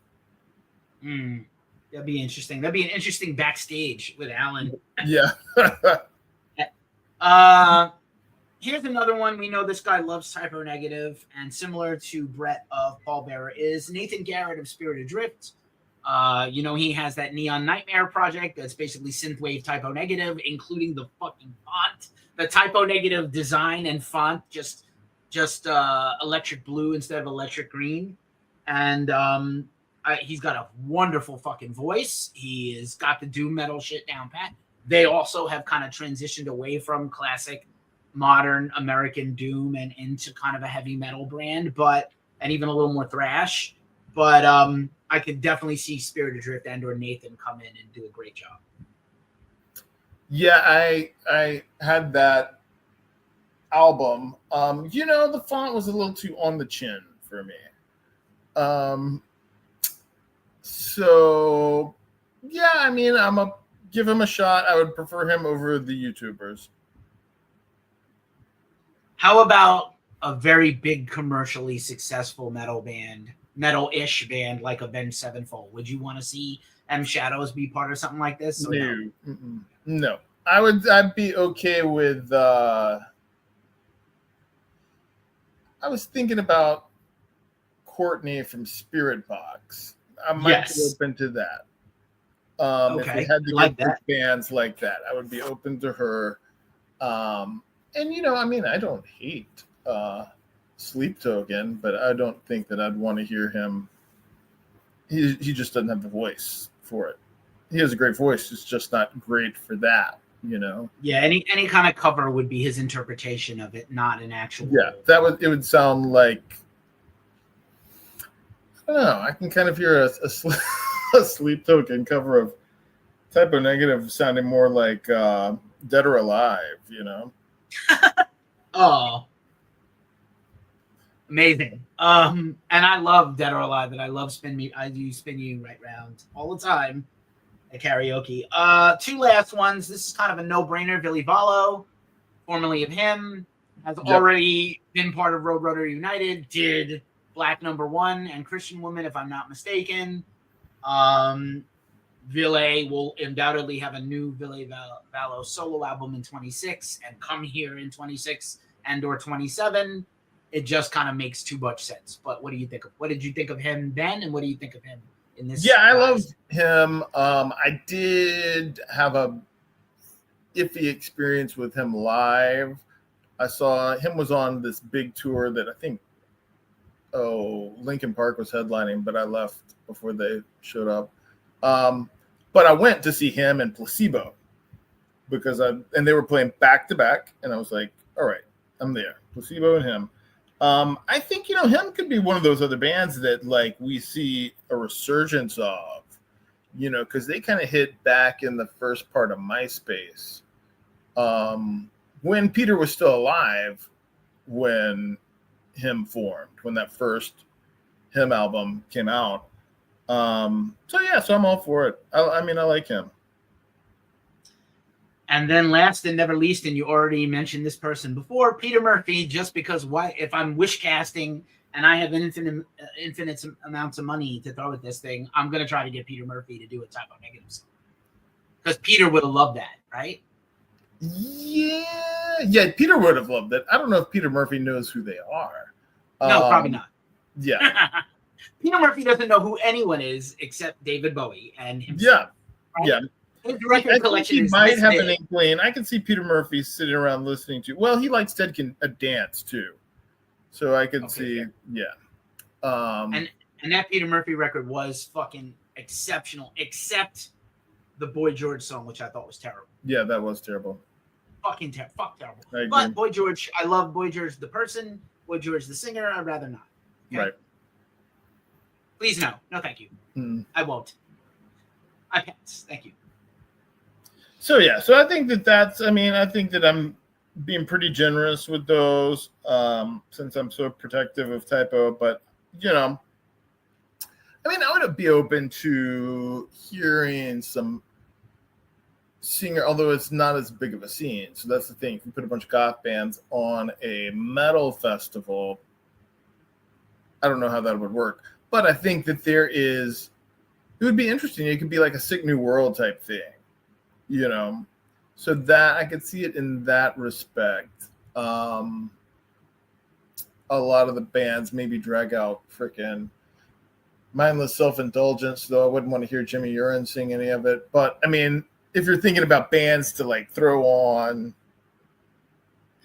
[SPEAKER 1] That'd be interesting. That'd be an interesting backstage with Alan.
[SPEAKER 2] Yeah.
[SPEAKER 1] Here's another one. We know this guy loves Typo Negative, and similar to Brett of Pallbearer is Nathan Garrett of Spirit Adrift. He has that Neon Nightmare project that's basically synthwave typo negative, including the fucking font, the typo negative design and font, just electric blue instead of electric green. And he's got a wonderful fucking voice. He has got the doom metal shit down pat. They also have kind of transitioned away from classic modern American doom and into kind of a heavy metal brand, and even a little more thrash. But I could definitely see Spirit Adrift and or Nathan come in and do a great job.
[SPEAKER 2] Yeah, I had that album. The font was a little too on the chin for me. So yeah, I mean, give him a shot. I would prefer him over the YouTubers.
[SPEAKER 1] How about a very big commercially successful metal-ish band like Avenged Sevenfold? Would you want to see M Shadows be part of something like this?
[SPEAKER 2] No. I'd be okay with I was thinking about Courtney from Spirit Box. I might be open to that. If we had to get bands like that, I would be open to her. And I don't hate Sleep Token, but I don't think that I'd want to hear him. He just doesn't have the voice for it. He has a great voice. It's just not great for that,
[SPEAKER 1] Yeah, any kind of cover would be his interpretation of it, not an actual.
[SPEAKER 2] Yeah, it would sound like, I don't know. I can kind of hear a Sleep Token cover of Typo Negative sounding more like Dead or Alive,
[SPEAKER 1] Oh, amazing. And I love Dead or Alive, and I love Spin Me. I do Spin You Right Round all the time at karaoke. Two last ones. This is kind of a no-brainer. Billy Vallo, formerly of Him, has already been part of Roadrunner United, did Black Number One and Christian Woman, if I'm not mistaken. Ville will undoubtedly have a new Billy Vallo solo album in 26 and come here in 26 and or 27. It just kind of makes too much sense. But what did you think of him then, and what do you think of him in this?
[SPEAKER 2] Yeah, I loved him. I did have a iffy experience with him live. I saw him was on this big tour that I think Linkin Park was headlining, but I left before they showed up. But I went to see him and Placebo and they were playing back to back, and I was like, all right, I'm there. Placebo and him. I think him could be one of those other bands that like we see a resurgence of, because they kind of hit back in the first part of MySpace, when Peter was still alive, when Him formed, when that first Him album came out. So I'm all for it. I like him.
[SPEAKER 1] And then last and never least, and you already mentioned this person before, Peter Murphy, just because if I'm wish casting and I have infinite amounts of money to throw at this thing, I'm going to try to get Peter Murphy to do a Typo Negative song. Because Peter would have loved that, right?
[SPEAKER 2] Yeah, Peter would have loved it. I don't know if Peter Murphy knows who they are.
[SPEAKER 1] No, probably not.
[SPEAKER 2] Yeah.
[SPEAKER 1] Peter Murphy doesn't know who anyone is except David Bowie and himself.
[SPEAKER 2] Yeah, yeah.
[SPEAKER 1] His record collection
[SPEAKER 2] he might have an inkling. I can see Peter Murphy sitting around listening to. Well, he likes Ted Can Dance too, so I can see. Yeah.
[SPEAKER 1] And that Peter Murphy record was fucking exceptional, except the Boy George song, which I thought was terrible.
[SPEAKER 2] Yeah, that was terrible.
[SPEAKER 1] Fucking terrible. But Boy George, I love Boy George the person. Boy George the singer, I'd rather not. Okay? Right. Please no. No, thank you. I won't. I pass. Thank you.
[SPEAKER 2] So I think I think that I'm being pretty generous with those, since I'm so protective of Typo, but I would be open to hearing some singer, although it's not as big of a scene. So that's the thing. If you put a bunch of goth bands on a metal festival, I don't know how that would work, but I think that it would be interesting. It could be like a Sick New World type thing. So that I could see it in that respect. A lot of the bands maybe drag out freaking mindless self-indulgence, though I wouldn't want to hear Jimmy Urine sing any of it. But I mean, if you're thinking about bands to like throw on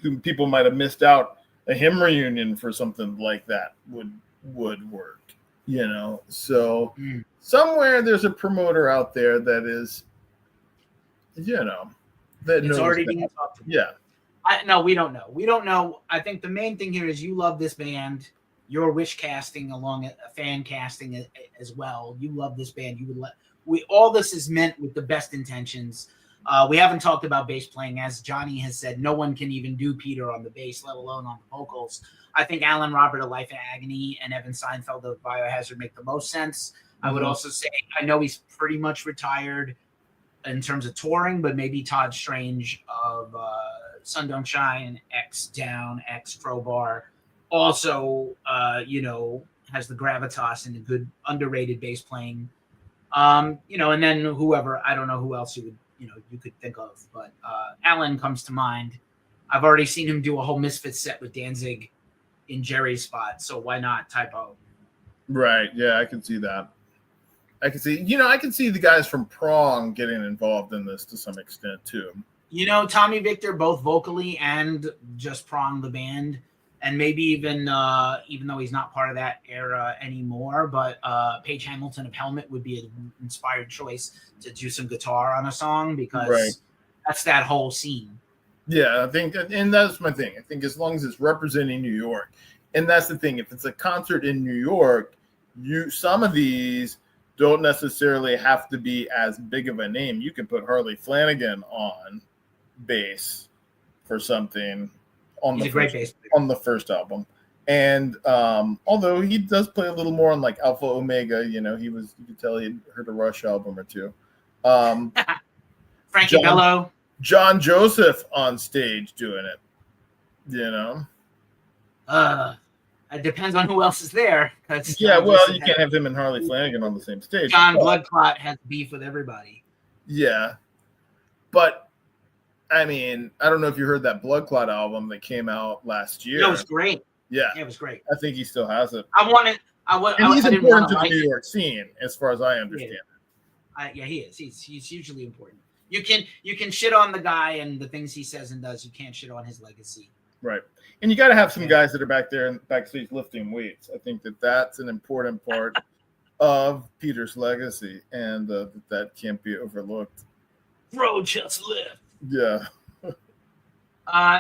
[SPEAKER 2] who people might have missed out, a hymn reunion for something like that would work, you know. So somewhere there's a promoter out there that is, you know, that
[SPEAKER 1] it's
[SPEAKER 2] knows
[SPEAKER 1] already
[SPEAKER 2] that.
[SPEAKER 1] being talked about.
[SPEAKER 2] Yeah.
[SPEAKER 1] No, we don't know. We don't know. I think the main thing here is you love this band. You're wish casting along a fan casting as well. You love this band. You would let all this is meant with the best intentions. We haven't talked about bass playing, as Johnny has said. No one can even do Peter on the bass, let alone on the vocals. I think Alan Robert of Life of Agony and Evan Seinfeld of Biohazard make the most sense. I would also say I know he's pretty much retired in terms of touring, but maybe Todd Strange of Sun Don't Shine, X Down, X Crowbar, also you know, has the gravitas and the good underrated bass playing. You know, and then whoever, I don't know who else you could think of, but Alan comes to mind. I've already seen him do a whole Misfits set with Danzig in Jerry's spot, so why not Typo?
[SPEAKER 2] Right. Yeah, I can see that. I can see, I can see the guys from Prong getting involved in this to some extent too.
[SPEAKER 1] You know, Tommy Victor, both vocally and just Prong the band, and maybe even though he's not part of that era anymore, but Paige Hamilton of Helmet would be an inspired choice to do some guitar on a song, because that's that whole scene.
[SPEAKER 2] Yeah, I think, and that's my thing. I think as long as it's representing New York, and that's the thing. If it's a concert in New York, some of these don't necessarily have to be as big of a name. You could put Harley Flanagan on bass for something on the first album. And although he does play a little more on like Alpha Omega, you could tell he'd heard a Rush album or two.
[SPEAKER 1] Frankie Bello.
[SPEAKER 2] John Joseph on stage doing it,
[SPEAKER 1] It depends on who else is there.
[SPEAKER 2] Yeah, well, you can't have him and Harley Flanagan on the same stage.
[SPEAKER 1] John Bloodclot has beef with everybody.
[SPEAKER 2] Yeah. But, I mean, I don't know if you heard that Bloodclot album that came out last year.
[SPEAKER 1] It was great.
[SPEAKER 2] Yeah.
[SPEAKER 1] It was great.
[SPEAKER 2] I think he still has it.
[SPEAKER 1] And
[SPEAKER 2] he's important to the New York scene, as far as I understand it.
[SPEAKER 1] Yeah, he is. He's hugely important. You can shit on the guy and the things he says and does. You can't shit on his legacy.
[SPEAKER 2] Right. And you got to have some guys that are back there and backstage lifting weights. I think that's an important part of Peter's legacy, and that can't be overlooked.
[SPEAKER 1] Bro, just lift.
[SPEAKER 2] Yeah.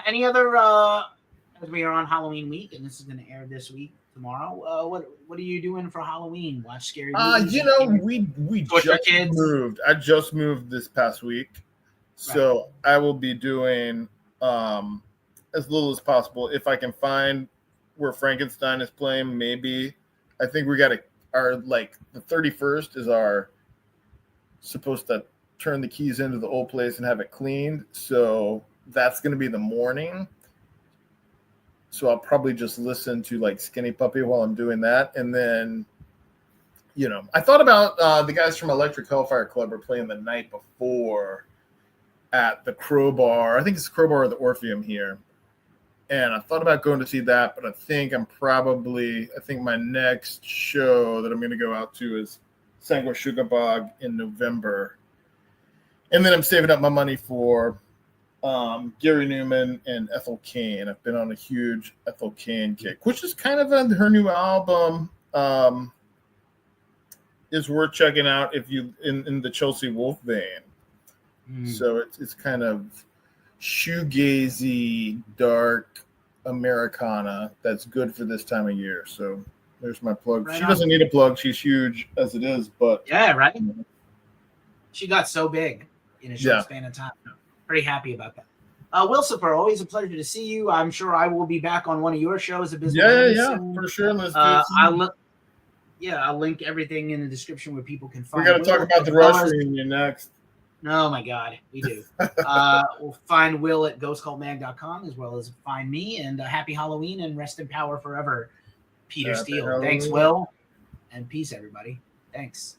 [SPEAKER 1] Any other, as we are on Halloween week, and this is going to air this week, tomorrow, what are you doing for Halloween? Watch scary movies?
[SPEAKER 2] We just moved. I just moved this past week. So I will be doing as little as possible. If I can find where Frankenstein is playing, maybe. I think we got the 31st is our supposed to turn the keys into the old place and have it cleaned. So that's going to be the morning. So I'll probably just listen to like Skinny Puppy while I'm doing that. And then, I thought about the guys from Electric Hellfire Club are playing the night before at the Crowbar. I think it's Crowbar or the Orpheum here. And I thought about going to see that, but I think my next show that I'm going to go out to is Sangwa Sugabog in November. And then I'm saving up my money for Gary Newman and Ethel Cain. I've been on a huge Ethel Cain kick, which is kind of her new album is worth checking out if you in the Chelsea Wolfe vein. So it's kind of shoegazy, dark Americana that's good for this time of year. So there's my plug. She doesn't need a plug. She's huge as it is, but
[SPEAKER 1] yeah, right. She got so big in a short span of time. Pretty happy about that. Will Super, always a pleasure to see you. I'm sure I will be back on one of your shows.
[SPEAKER 2] Yeah, for sure. Let's do
[SPEAKER 1] I'll link everything in the description where people can find.
[SPEAKER 2] We got to talk about the Rush reunion next.
[SPEAKER 1] Oh my God, we do. We'll find Will at ghostcultmag.com, as well as find me. And happy Halloween and rest in power forever, Peter Steele. Thanks, Will, and peace, everybody. Thanks.